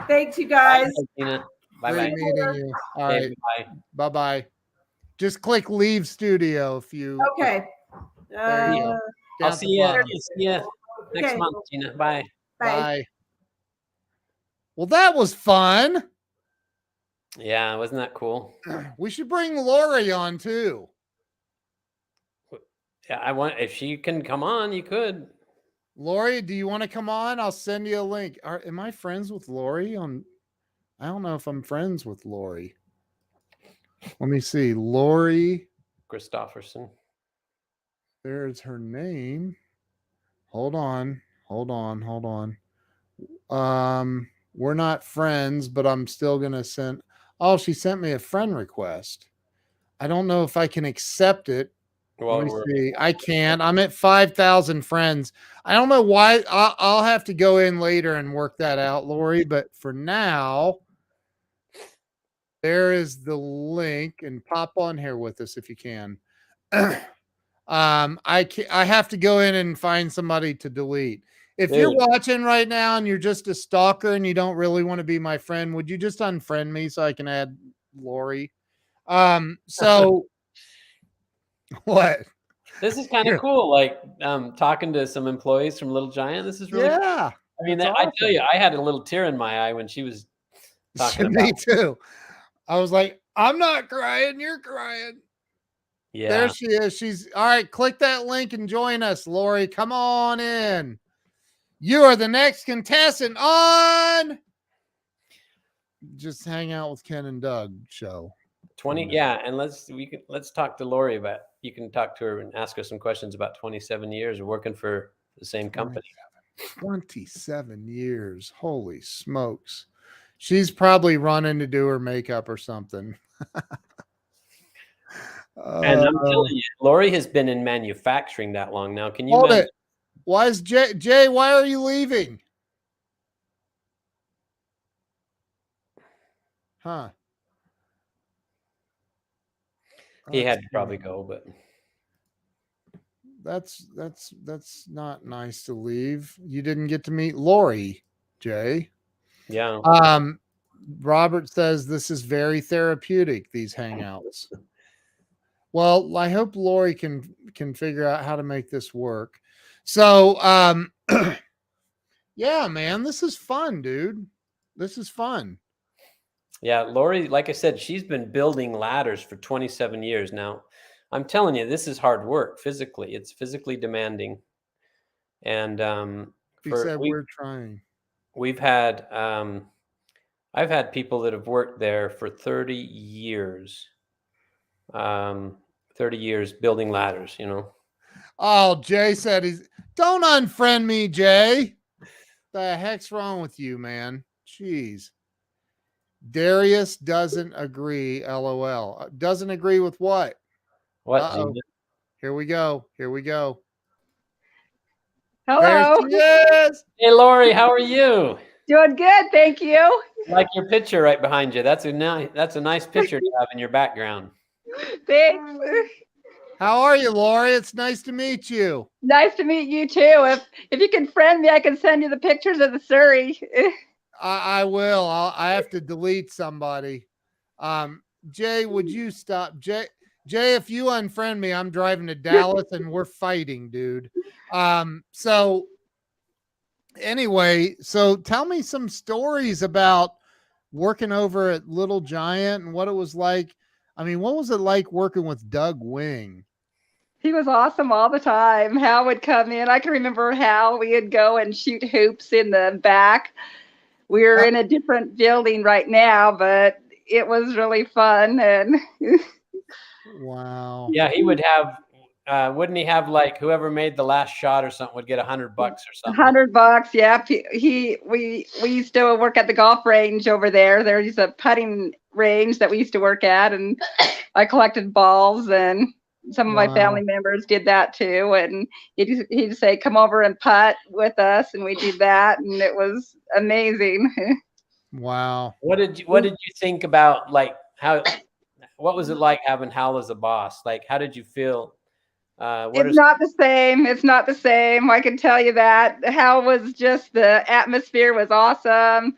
Thanks, you guys.
Gina. Bye-bye.
Great meeting you. All right. Bye-bye. Just click leave studio if you.
Okay.
There you go.
I'll see you next month, Gina. Bye.
Bye. Well, that was fun.
Yeah, wasn't that cool?
We should bring Lori on too.
Yeah, if she can come on, you could.
Lori, do you want to come on? I'll send you a link. Am I friends with Lori on? I don't know if I'm friends with Lori. Let me see. Lori
Christofferson.
There's her name. Hold on. We're not friends, but I'm still gonna send. Oh, she sent me a friend request. I don't know if I can accept it.
Well,
Let me see. I can't. I'm at 5,000 friends. I don't know why. I'll have to go in later and work that out, Lori. But for now, there is the link, and pop on here with us if you can. I have to go in and find somebody to delete. If you're watching right now and you're just a stalker and you don't really want to be my friend, would you just unfriend me so I can add Lori? So what?
This is kind of cool. Like talking to some employees from Little Giant. This is really cool.
I
mean, I tell you, I had a little tear in my eye when she was talking about.
Me too. I was like, I'm not crying, you're crying.
Yeah.
There she is. She's all right. Click that link and join us, Lori. Come on in. You are the next contestant on Just Hang Out with Ken and Doug show.
20, yeah, and let's talk to Lori about. You can talk to her and ask her some questions about 27 years of working for the same company.
27 years. Holy smokes. She's probably running to do her makeup or something.
And I'm telling you, Lori has been in manufacturing that long now. Can you
hold
imagine?
it? Why is Jay? Why are you leaving? Huh?
He had to probably go, but
that's not nice to leave. You didn't get to meet Lori, Jay.
Yeah.
Robert says this is very therapeutic, these hangouts. Well, I hope Lori can figure out how to make this work. So, yeah, man, this is fun, dude. This is fun.
Yeah, Lori, like I said, she's been building ladders for 27 years now. I'm telling you, this is hard work physically. It's physically demanding. And
we're trying.
We've had I've had people that have worked there for 30 years. 30 years building ladders, you know.
Oh, Jay said don't unfriend me, Jay. The heck's wrong with you, man? Jeez. Darius doesn't agree. LOL. Doesn't agree with what?
What?
Here we go.
Hello.
There she is.
Hey, Lori, how are you?
Doing good, thank you.
I like your picture right behind you. That's a nice picture to have in your background.
Thanks.
How are you, Lori? It's nice to meet you.
Nice to meet you too. If you can friend me, I can send you the pictures of the Surrey.
I will. I have to delete somebody. Jay, would you stop? Jay, if you unfriend me, I'm driving to Dallas and we're fighting, dude. So anyway, so tell me some stories about working over at Little Giant and what it was like. I mean, what was it like working with Doug Wing?
He was awesome all the time. Hal would come in. I can remember Hal. We would go and shoot hoops in the back. We're in a different building right now, but it was really fun. And
wow.
Yeah, he would have, wouldn't he have like whoever made the last shot or something would get $100 or something?
$100, yeah. We used to work at the golf range over there. There's a putting range that we used to work at, and I collected balls, and some of my family members did that too. And he'd say, "Come over and putt with us," and we did that, and it was amazing.
Wow.
What did you think about what was it like having Hal as a boss? Like, how did you feel?
It's not the same. It's not the same. I can tell you that. Hal was just, the atmosphere was awesome.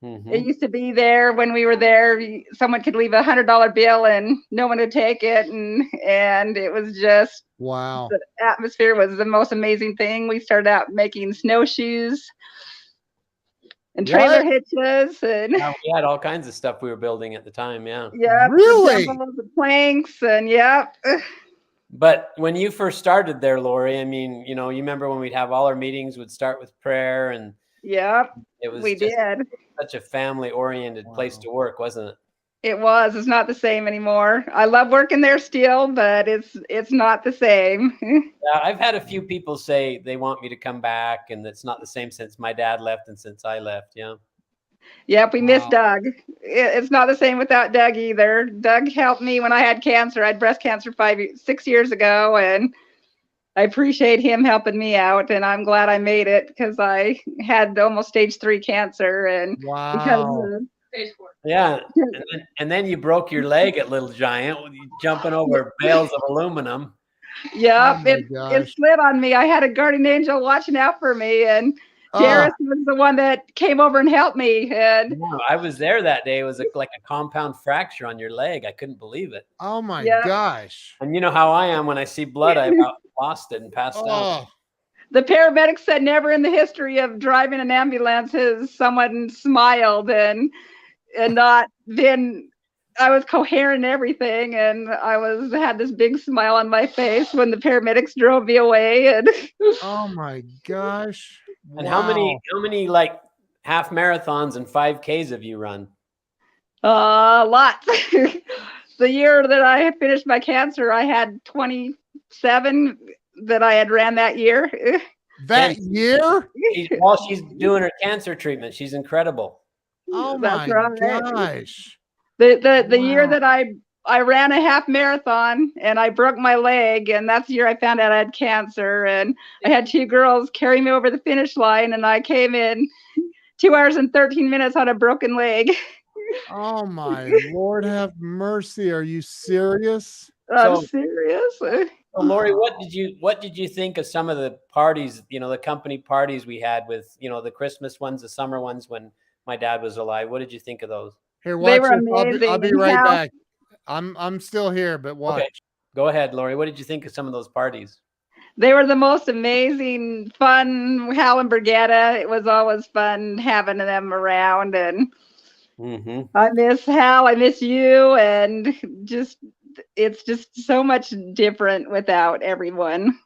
Mm-hmm. It used to be there when we were there. Someone could leave $100 bill and no one would take it. And it was just,
wow.
The atmosphere was the most amazing thing. We started out making snowshoes. and trailer hitches, and
Yeah, we had all kinds of stuff we were building at the time. Yeah.
yeah,
Really?
the planks, and yeah.
But when you first started there, Lori, I mean, you remember when we'd have all our meetings would start with prayer, and
Yep,
it was
we
just
did.
such a family-oriented place to work, wasn't it?
It was. It's not the same anymore. I love working there still, but it's not the same.
Yeah, I've had a few people say they want me to come back, and it's not the same since my dad left and since I left. Yeah.
Yep, we miss Doug. It's not the same without Doug either. Doug helped me when I had cancer. I had breast cancer 6 years ago, and I appreciate him helping me out. And I'm glad I made it because I had almost stage 3 cancer, and because
Yeah, and then you broke your leg at Little Giant jumping over bales of aluminum.
Yep,
Oh
it slid on me. I had a guardian angel watching out for me, and Jairus was the one that came over and helped me. And
I was there that day. It was like a compound fracture on your leg. I couldn't believe it.
Oh my gosh!
And you know how I am when I see blood, I about lost it and passed out.
The paramedics said never in the history of driving an ambulance has someone smiled and not been. I was coherent and everything, and I had this big smile on my face when the paramedics drove me away. And
oh my gosh!
And how many like half marathons and 5Ks have you run?
Lots. The year that I finished my cancer, I had 27 that I had ran that year.
That year?
While she's doing her cancer treatment, she's incredible.
Oh my gosh!
The year that I ran a half marathon and I broke my leg, and that's the year I found out I had cancer. And I had 2 girls carry me over the finish line, and I came in 2 hours and 13 minutes on a broken leg.
Oh my Lord, have mercy! Are you serious?
I'm serious.
So Lori, what did you think of some of the parties? The company parties we had with the Christmas ones, the summer ones when my dad was alive. What did you think of those?
Here, watch this. I'll be right back. I'm still here, but watch.
Okay. Go ahead, Lori. What did you think of some of those parties?
They were the most amazing, fun. Hal and Brigetta. It was always fun having them around, and I miss Hal. I miss you, and it's just so much different without everyone.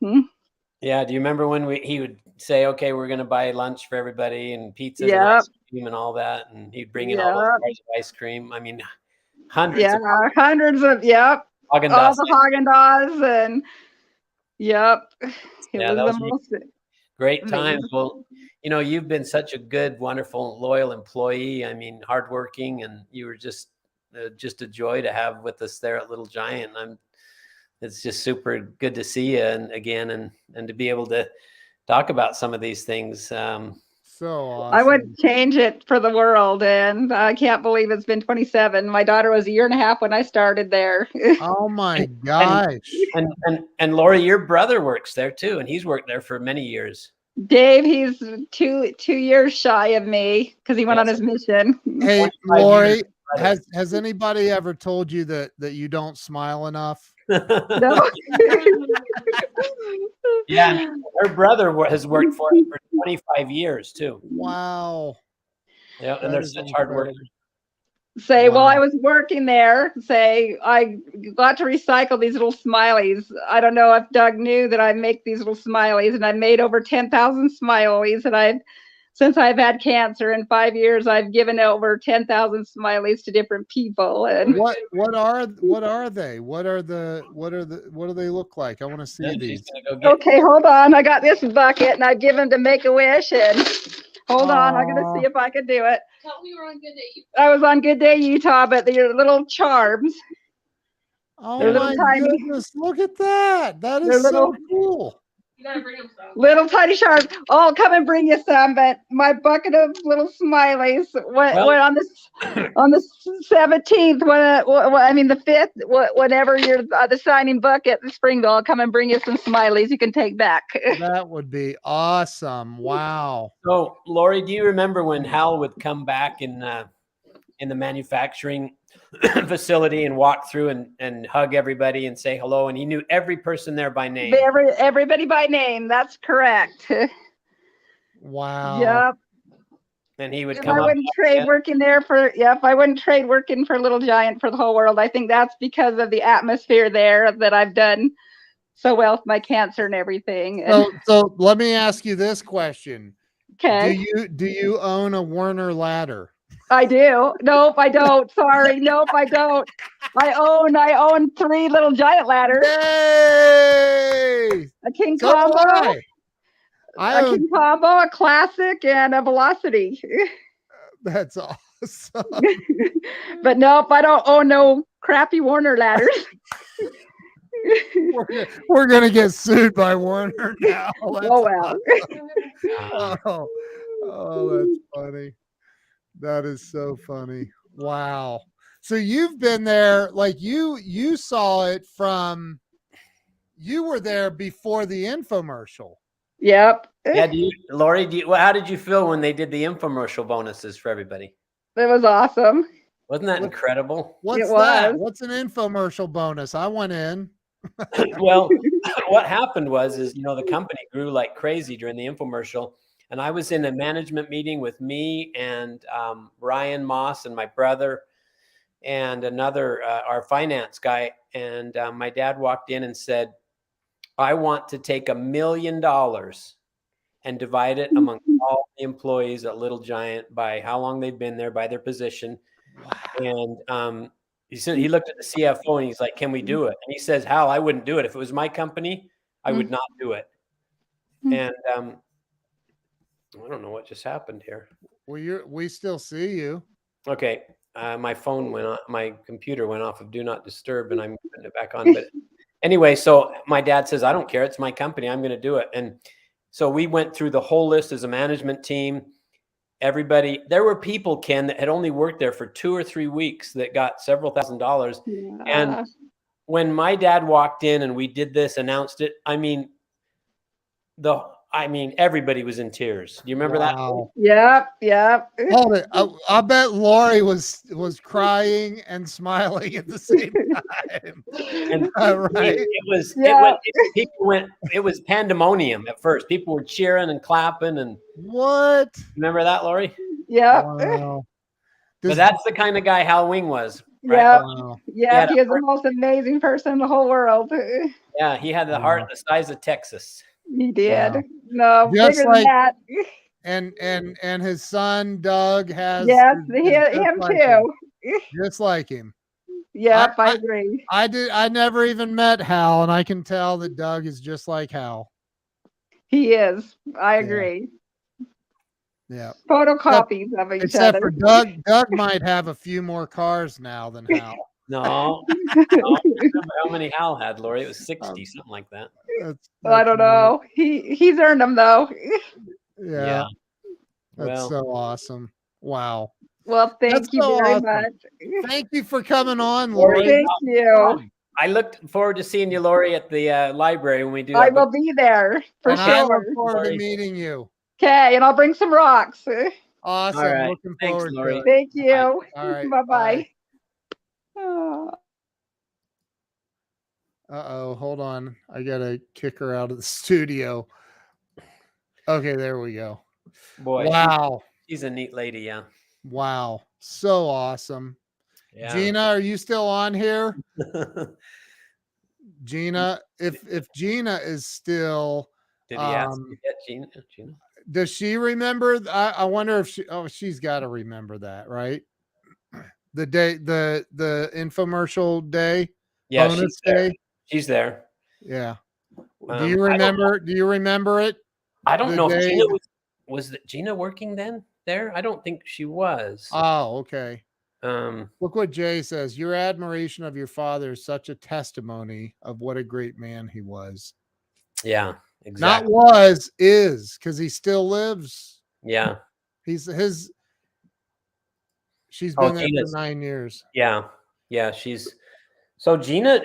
Yeah. Do you remember when he would say, "Okay, we're going to buy lunch for everybody and pizza and ice cream and all that," and he'd bring in all those bars of ice cream. I mean, hundreds of
Haagen-Dazs. All the Haagen-Dazs, and it was the most
great times. Well, you've been such a good, wonderful, loyal employee. I mean, hardworking, and you were just a joy to have with us there at Little Giant. It's just super good to see you and to be able to talk about some of these things.
So awesome.
I wouldn't change it for the world, and I can't believe it's been 27. My daughter was 1.5 years when I started there.
Oh my gosh!
And Lori, your brother works there too, and he's worked there for many years.
Dave, he's two years shy of me because he went on his mission.
Hey, Lori, has anybody ever told you that you don't smile enough?
No.
Yeah, her brother has worked for him for 25 years too.
Wow.
Yeah, and they're such hard workers.
While I was working there, I got to recycle these little smileys. I don't know if Doug knew that I make these little smileys, and I made over 10,000 smileys, and since I've had cancer in 5 years, I've given over 10,000 smileys to different people. And
what are they? What do they look like? I want to see these.
Okay, hold on. I got this bucket, and I've given to Make-A-Wish, and hold on, I'm gonna see if I can do it.
We were on Good Day Utah.
I was on Good Day Utah, but they're little charms.
Oh
they're
my goodness! Look at that. That is so cool.
You gotta bring them some.
Little tiny charms. I'll come and bring you some, but my bucket of little smileys went on the 17th. The 5th. Whenever you're the signing book at the Springville, I'll come and bring you some smileys you can take back.
That would be awesome. Wow.
So, Lori, do you remember when Hal would come back in the manufacturing facility and walk through and hug everybody and say hello, and he knew every person there by name?
Everybody by name. That's correct.
Wow.
Yep.
And he would
If
come
I
up.
wouldn't trade working there for, if I wouldn't trade working for Little Giant for the whole world. I think that's because of the atmosphere there that I've done so well with my cancer and everything. And,
So let me ask you this question.
okay.
Do you own a Werner ladder?
I do. Nope, I don't. Sorry. Nope, I don't. I own 3 Little Giant ladders.
Yay!
A King
So do
Combo,
I
a
own,
King Combo, a Classic, and a Velocity.
that's awesome.
But nope, I don't own no crappy Warner ladders.
We're gonna get sued by Werner now. That's
Oh well.
awesome. That's funny. That is so funny. Wow. So you've been there, like you saw it from, you were there before the infomercial.
Yep.
Yeah, Lori, how did you feel when they did the infomercial bonuses for everybody?
It was awesome.
Wasn't that incredible?
What's
It
that?
was.
What's an infomercial bonus? I went in.
Well, what happened was the company grew like crazy during the infomercial, and I was in a management meeting with me and Ryan Moss and my brother and another our finance guy, and my dad walked in and said, I want to take $1 million and divide it among all the employees at Little Giant by how long they've been there, by their position. And he said, he looked at the CFO and he's like, can we do it? And he says, Hal, I wouldn't do it. If it was my company, I would not do it. And I don't know what just happened here.
Well, we still see you.
Okay. My phone went on, my computer went off of do not disturb, and I'm putting it back on. But anyway, so my dad says, I don't care. It's my company. I'm going to do it. And so we went through the whole list as a management team. Everybody, there were people, Ken, that had only worked there for 2 or 3 weeks that got several $1,000s.
Yeah.
And when my dad walked in and we did this, announced it, everybody was in tears. Do you remember that?
Yep.
Hold it. I bet Lori was crying and smiling at the same time.
And
right?
It was pandemonium at first. People were cheering and clapping. And
what?
Remember that, Lori?
Yep.
Wow.
But that's the kind of guy Hal Wing was. Right?
Yep.
Wow.
Yeah, he is the most amazing person in the whole world.
Yeah, he had the heart the size of Texas.
He did.
Wow.
No,
Just
bigger
like-
than that.
And his son Doug has
Yes,
is
him
like
too.
just like him.
Yep, I agree.
I never even met Hal, and I can tell that Doug is just like Hal.
He is. I agree.
Yeah.
Photocopies of each
Except
other.
for Doug. Doug might have a few more cars now than Hal.
No. I don't remember how many Hal had, Lori. It was 60, something like that.
Well, I don't know. He's earned them though.
Yeah. That's
Well,
so awesome. Wow.
Well, thank you very much.
Thank you for coming on,
Lori.
Lori.
Thank you.
I look forward to seeing you, Lori, at the library when we do that.
I will be there for
And I
sure.
look forward to
Lori.
meeting you.
Okay, and I'll bring some rocks.
Awesome.
All right.
Looking
Thanks,
forward
Lori.
to it.
Thank you.
All right.
Bye-bye.
Uh-oh, hold on. I gotta kick her out of the studio. Okay, there we go.
Boy,
Wow.
she's a neat lady, yeah.
Wow. So awesome.
Yeah.
Gina, are you still on here? Gina, if Gina is still
Did he ask you yet, Gina?
does she remember? I wonder if she's got to remember that, right? The day, the infomercial day,
Yeah,
bonus
she's there.
day.
She's there.
Yeah. Do
I
you
don't
remember? Do you remember it?
I don't
the
know if
day-
Gina was Gina working then there? I don't think she was.
Oh, okay.
Um,
Look what Jay says. Your admiration of your father is such a testimony of what a great man he was.
yeah, exactly.
Not was, is, because he still lives.
Yeah.
She's
Oh,
been there
Gina's-
for 9 years.
Yeah. Yeah, so Gina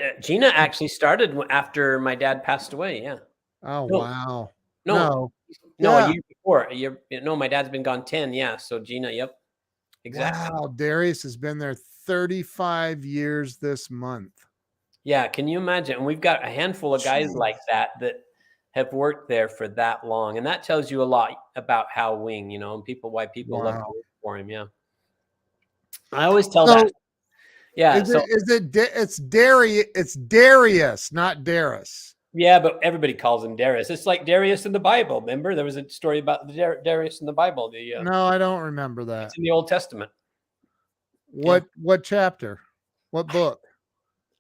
actually started after my dad passed away, yeah.
Oh,
No.
wow.
No,
Yeah.
a year before. My dad's been gone 10, yeah. So Gina, yep. Exactly.
Wow. Darius has been there 35 years this month.
Yeah, can you imagine? And we've got a handful of guys
Jeez.
like that have worked there for that long, and that tells you a lot about Hal Wing, you know, and why people love to work for him. Yeah, I always tell that. Yeah,
it's Darius, not Darius.
Yeah, but everybody calls him Darius. It's like Darius in the Bible. Remember, there was a story about the Darius in the Bible.
No, I don't remember that.
It's in the Old Testament.
What chapter? What book?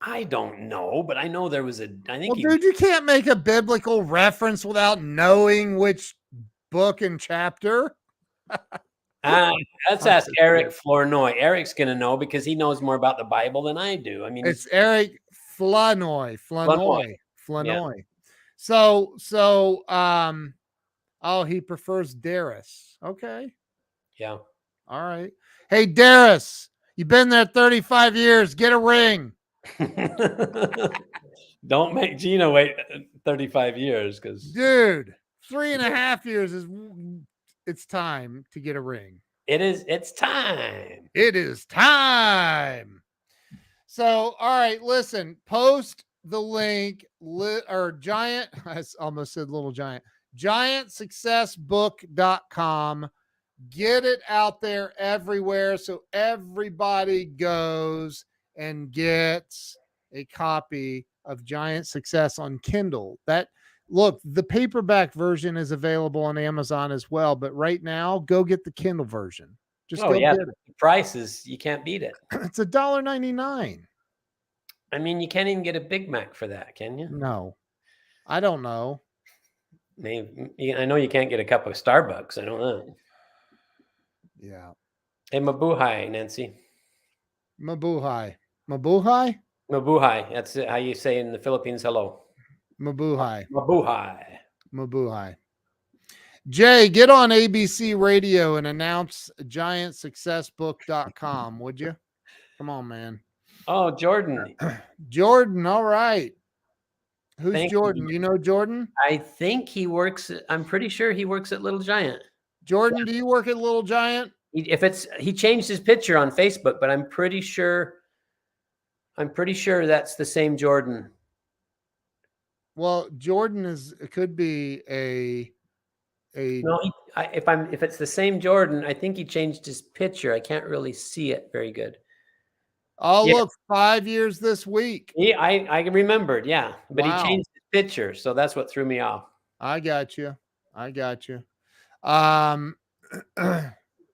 I don't know, but I know there was I think.
Well, dude, you can't make a biblical reference without knowing which book and chapter.
Let's ask Eric Flournoy. Eric's going to know because he knows more about the Bible than I do. I mean,
it's Eric Flournoy.
Yeah.
So, oh, he prefers Darius. Okay.
Yeah.
All right. Hey, Darius, you've been there 35 years. Get a ring.
Don't make Gina wait 35 years because,
dude, 3.5 years it's time to get a ring.
It's time.
It is time. So, all right, listen, post the link or giant, I almost said little giant, giantsuccessbook.com. Get it out there everywhere so everybody goes and gets a copy of Giant Success on Kindle. Look, the paperback version is available on Amazon as well, but right now, go get the Kindle version. Just go get it.
The price is, you can't beat it.
It's $1.99.
I mean, you can't even get a Big Mac for that, can you?
No, I don't know.
Maybe, I know you can't get a cup of Starbucks. I don't know.
Yeah.
Hey, mabuhay, Nancy.
Mabuhay. Mabuhay?
Mabuhay. That's how you say in the Philippines, hello.
Mabuhay.
Mabuhay.
Mabuhay. Jay, get on ABC Radio and announce giantsuccessbook.com, would you? Come on, man.
Oh, Jordan.
Jordan, all right. Who's
Thank
Jordan? You know Jordan?
I think he works, I'm pretty sure he works at Little Giant.
Jordan, do you work at Little Giant?
He changed his picture on Facebook, but I'm pretty sure that's the same Jordan.
Well, Jordan could be
no, if it's the same Jordan, I think he changed his picture. I can't really see it very good.
Oh, yeah. Look, 5 years this week.
Yeah, I remembered, yeah. But
wow.
He changed his picture, so that's what threw me off.
I got you.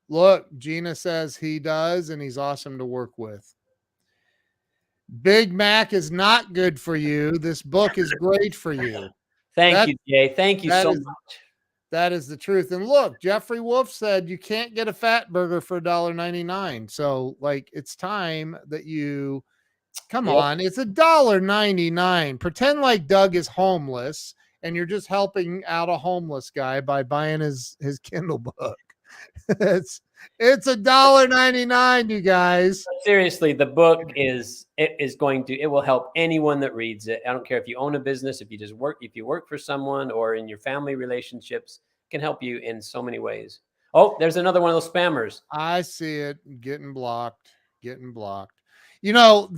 Look, Gina says he does, and he's awesome to work with. Big Mac is not good for you. This book is great for you.
Thank you, Jay. Thank you so much.
That is the truth. And look, Jeffrey Wolf said you can't get a fat burger for $1.99. So, like, it's time that you come on. It's $1.99. Pretend like Doug is homeless and you're just helping out a homeless guy by buying his Kindle book. It's $1.99, you guys.
Seriously, the book it will help anyone that reads it. I don't care if you own a business, if you work for someone, or in your family relationships, it can help you in so many ways. Oh, there's another one of those spammers.
I see it getting blocked. You know,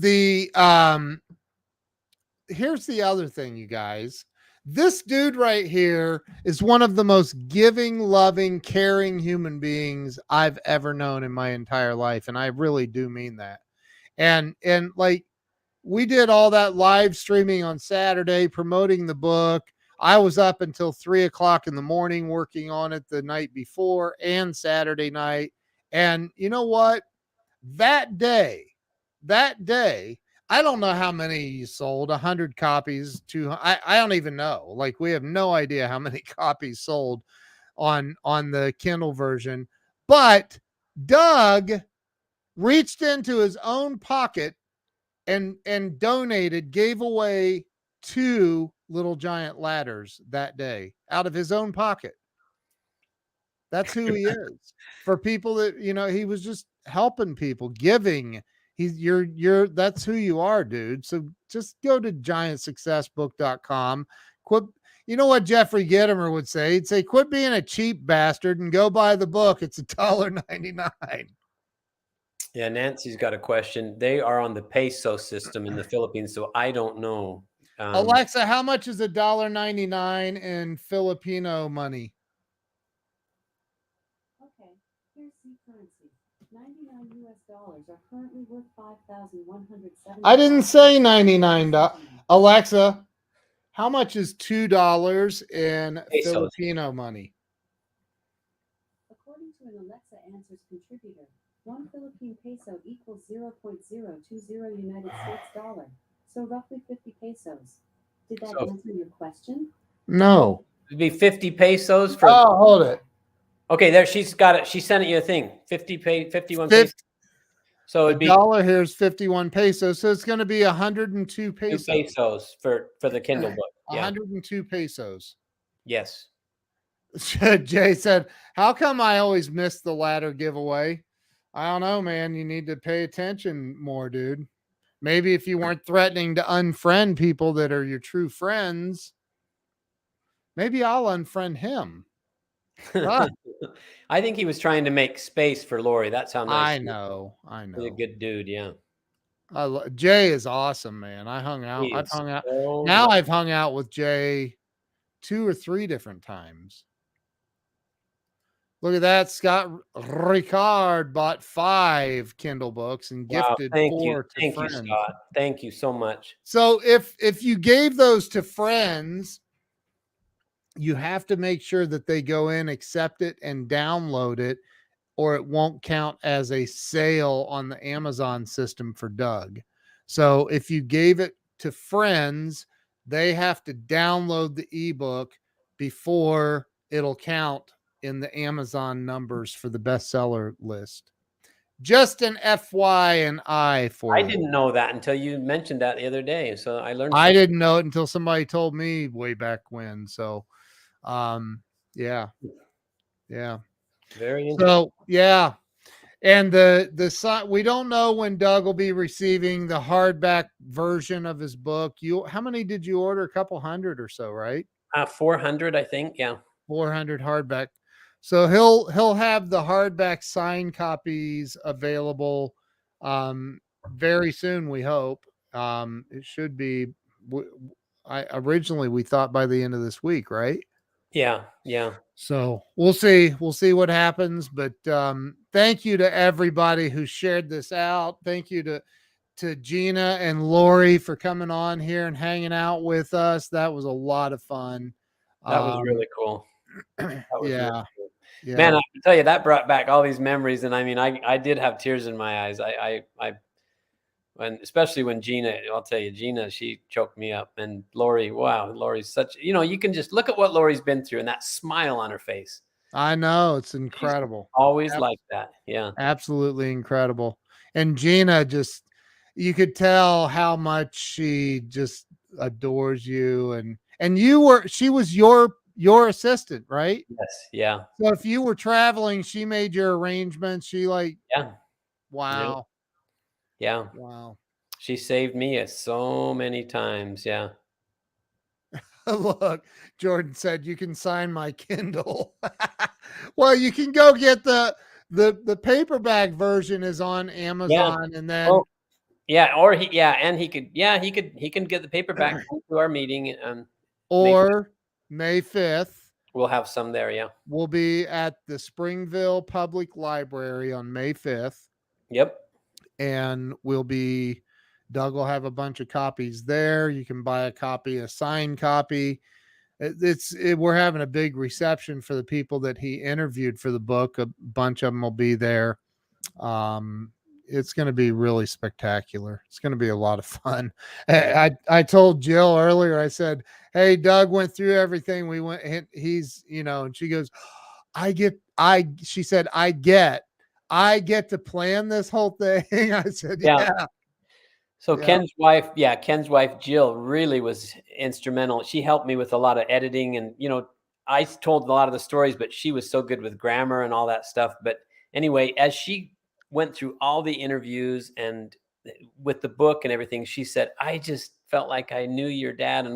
here's the other thing, you guys. This dude right here is one of the most giving, loving, caring human beings I've ever known in my entire life. And I really do mean that. And like, we did all that live streaming on Saturday, promoting the book. I was up until 3:00 in the morning working on it the night before and Saturday night. And you know what? That day, I don't know how many you sold, 100 copies, 200. I don't even know. Like, we have no idea how many copies sold on the Kindle version. But Doug reached into his own pocket and gave away 2 Little Giant ladders that day out of his own pocket. That's who he is. For people that, you know, he was just helping people, giving. That's who you are, dude. So just go to giantsuccessbook.com. Quit. You know what Jeffrey Gitomer would say? He'd say, quit being a cheap bastard and go buy the book. It's $1.99.
Yeah, Nancy's got a question. They are on the peso system in the Philippines, so I don't know.
Alexa, how much is $1.99 in Filipino money?
Okay, here's the currency. $99 are currently worth 5,170.
I didn't say $99. Alexa, how much is $2 in
Pesos.
Filipino money?
According to an Alexa Answers contributor, 1 Philippine peso equals 0.020 United States dollar, so roughly 50 pesos. Did that
So-
answer your question?
No.
It'd be 50 pesos for.
Oh, hold it.
Okay, there she's got it. She sent you a thing. 51 pesos. So
A
it'd be
dollar here is 51 pesos, so it's going to be 102
2
pesos.
pesos for the Kindle book. Yeah.
102 pesos.
Yes.
Jay said, "How come I always miss the ladder giveaway?" I don't know, man. You need to pay attention more, dude. Maybe if you weren't threatening to unfriend people that are your true friends, maybe I'll unfriend him. Ah,
I think he was trying to make space for Lori. That's how nice.
I
he is.
know.
He's a good dude. Yeah.
Jay is awesome, man. I hung out.
He
I've
is
hung out.
so
Now
nice.
I've hung out with Jay 2 or 3 different times. Look at that. Scott Ricard bought 5 Kindle books and
Wow.
gifted
Thank
4
you.
to
Thank you,
friends.
Scott. Thank you so much.
So if you gave those to friends, you have to make sure that they go in, accept it, and download it, or it won't count as a sale on the Amazon system for Doug. So if you gave it to friends, they have to download the ebook before it'll count in the Amazon numbers for the bestseller list. Just an FY&I for
I
you.
didn't know that until you mentioned that the other day. So I learned.
I
something.
didn't know it until somebody told me way back when. So, yeah.
Very interesting.
So, yeah. And the we don't know when Doug will be receiving the hardback version of his book. How many did you order? A couple hundred or so, right?
400, I think. Yeah.
400 hardback. So he'll have the hardback signed copies available very soon, we hope. It should be originally we thought by the end of this week, right?
Yeah. Yeah.
So we'll see what happens, but thank you to everybody who shared this out. Thank you to Gina and Lori for coming on here and hanging out with us. That was a lot of fun.
That was really cool. That was
Yeah.
really cool.
Yeah.
Man, I can tell you that brought back all these memories, and I mean, I did have tears in my eyes. When especially when Gina, I'll tell you, Gina, she choked me up, and Lori, wow, Lori's such. You can just look at what Lori's been through, and that smile on her face.
I know, it's incredible.
She's always like that. Yeah.
Absolutely incredible. And Gina, just you could tell how much she just adores you, and she was your assistant, right?
Yes. Yeah.
So if you were traveling, she made your arrangements. She
Yeah.
wow.
Yeah.
Wow.
She saved me so many times. Yeah.
Look, Jordan said you can sign my Kindle. Well, you can go get the paperback version is on Amazon, and then
or he can get the paperback to our meeting, and
or May 5th.
We'll have some there. Yeah.
We'll be at the Springville Public Library on May 5th.
Yep.
And Doug will have a bunch of copies there. You can buy a signed copy. We're having a big reception for the people that he interviewed for the book. A bunch of them will be there. It's going to be really spectacular. It's going to be a lot of fun. I told Jill earlier, I said, "Hey, Doug went through everything. He's, and she goes, she said, I get to plan this whole thing." I said, yeah.
So
Yeah.
Ken's wife, Jill, really was instrumental. She helped me with a lot of editing, and, I told a lot of the stories, but she was so good with grammar and all that stuff. But anyway, as she went through all the interviews and with the book and everything, she said, "I just felt like I knew your dad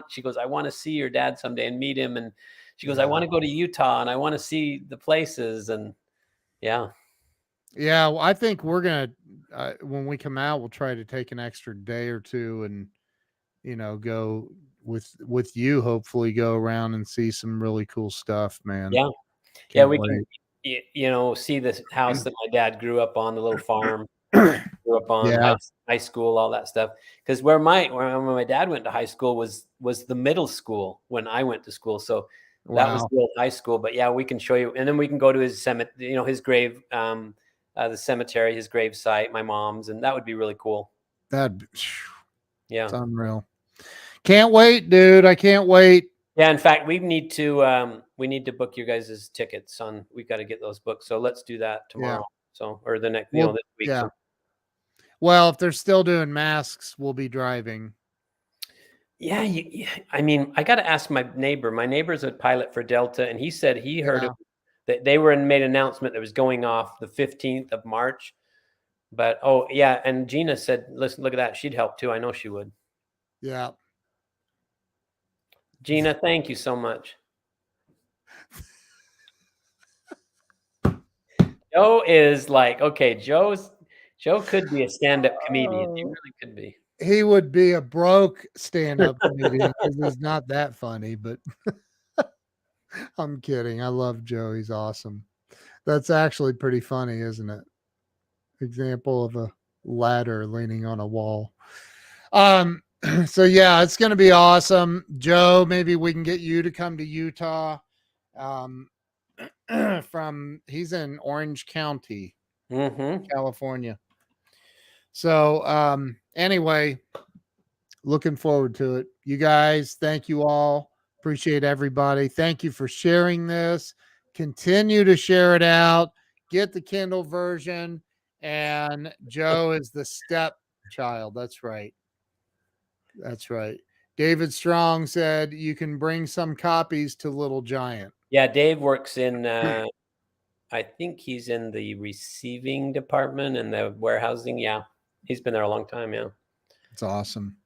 she goes, I want to see your dad someday and meet him." And she goes, "I want to go to Utah and I want to see the places." And yeah.
Yeah. Well, I think we're going to, when we come out, we'll try to take an extra day or two and go with you, hopefully go around and see some really cool stuff, man.
Yeah.
Can't
we
wait.
can, see this house that my dad grew up on, the little farm, grew up on,
Yeah.
high school, all that stuff. Because where my dad went to high school was the middle school when I went to school. So that was
Wow.
the old high school. But yeah, we can show you, and then we can go to his cemetery, his grave, the cemetery, his grave site, my mom's, and that would be really cool.
Yeah.
It's
unreal. Can't wait, dude. I can't wait.
Yeah, in fact, we need to book your guys' tickets on. We've got to get those booked. So let's do that tomorrow.
Yeah.
So, or the next,
Well,
this week.
yeah.
So.
Well, if they're still doing masks, we'll be driving.
Yeah, I mean, I got to ask my neighbor. My neighbor's a pilot for Delta, and he said he heard that they made an announcement that was going off the 15th of March. But and Gina said, "Listen, look at that. She'd help too. I know she would."
Yeah.
Gina, thank you so much. Joe is like, okay, Joe could be a stand-up comedian. He really could be.
He would be a broke stand-up comedian because he's not that funny, but I'm kidding. I love Joe. He's awesome. That's actually pretty funny, isn't it? Example of a ladder leaning on a wall. So yeah, it's going to be awesome. Joe, maybe we can get you to come to Utah. He's in Orange County, California. So, anyway, looking forward to it. You guys, thank you all. Appreciate everybody. Thank you for sharing this. Continue to share it out. Get the Kindle version. And Joe is the stepchild. That's right. That's right. David Strong said you can bring some copies to Little Giant.
Yeah, Dave works in, I think he's in the receiving department and the warehousing. Yeah, he's been there a long time. Yeah.
It's awesome.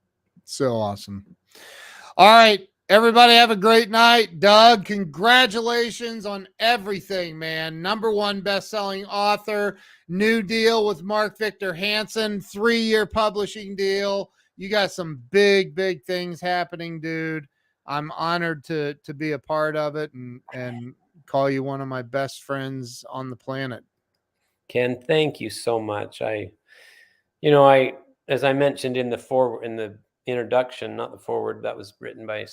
So awesome. All right, everybody have a great night. Doug, congratulations on everything, man. #1 best-selling author, new deal with Mark Victor Hansen, 3-year publishing deal. You got some big, big things happening, dude. I'm honored to be a part of it and call you one of my best friends on the planet.
Ken, thank you so much. As I mentioned in the introduction, not the forward, that was written by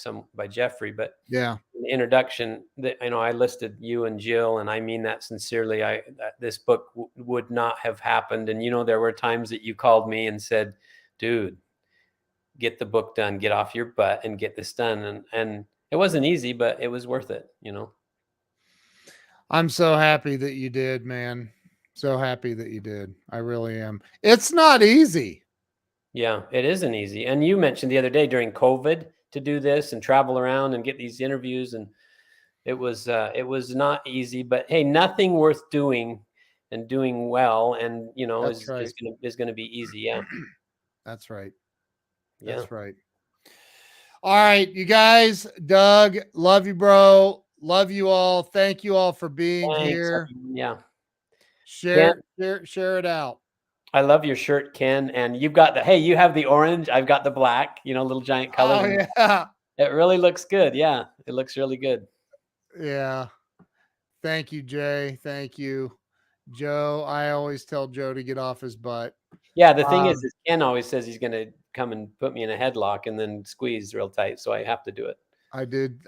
Jeffrey, but
yeah,
in the introduction, I listed you and Jill, and I mean that sincerely. This book would not have happened, and there were times that you called me and said, "Dude, get the book done, get off your butt, and get this done." And it wasn't easy, but it was worth it.
I'm so happy that you did, man. So happy that you did. I really am. It's not easy.
Yeah, it isn't easy. And you mentioned the other day during COVID to do this and travel around and get these interviews, and it was not easy. But hey, nothing worth doing and doing well, and is going to be easy. Yeah,
that's right.
Yeah.
That's right. All right, you guys. Doug, love you, bro. Love you all. Thank you all for being here.
Yeah.
Share it out.
I love your shirt, Ken. And you've got you have the orange. I've got the black, Little Giant colors.
Oh, yeah.
It really looks good. Yeah. It looks really good.
Yeah. Thank you, Jay. Thank you, Joe. I always tell Joe to get off his butt.
Yeah. The thing is Ken always says he's going to come and put me in a headlock and then squeeze real tight. So I have to do it.
I did.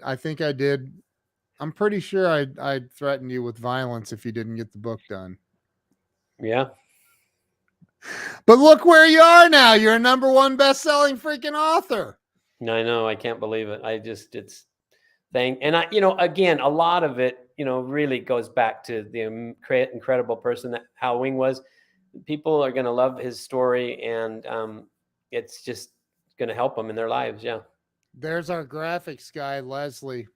I think I did. I'm pretty sure I'd threaten you with violence if you didn't get the book done.
Yeah.
But look where you are now. You're a #1 best-selling freaking author.
I know. I can't believe it. And again, a lot of it, really goes back to the incredible person that Hal Wing was. People are going to love his story, and it's just going to help them in their lives. Yeah.
There's our graphics guy, Leslie.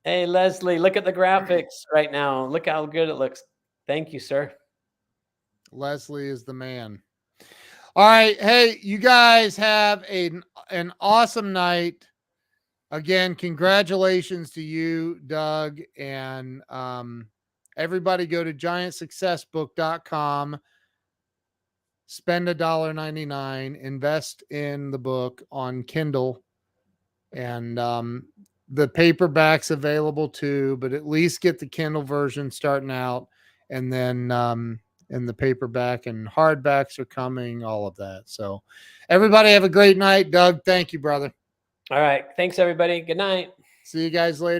Hey, Leslie, look at the graphics right now. Look how good it looks. Thank you, sir.
Leslie is the man. All right. Hey, you guys have an awesome night. Again, congratulations to you, Doug, and everybody go to giantsuccessbook.com. spend $1.99, invest in the book on Kindle, and the paperback's available too, but at least get the Kindle version starting out, and then and the paperback and hardbacks are coming, all of that. So everybody have a great night. Doug, thank you, brother.
All right. Thanks, everybody. Good night.
See you guys later.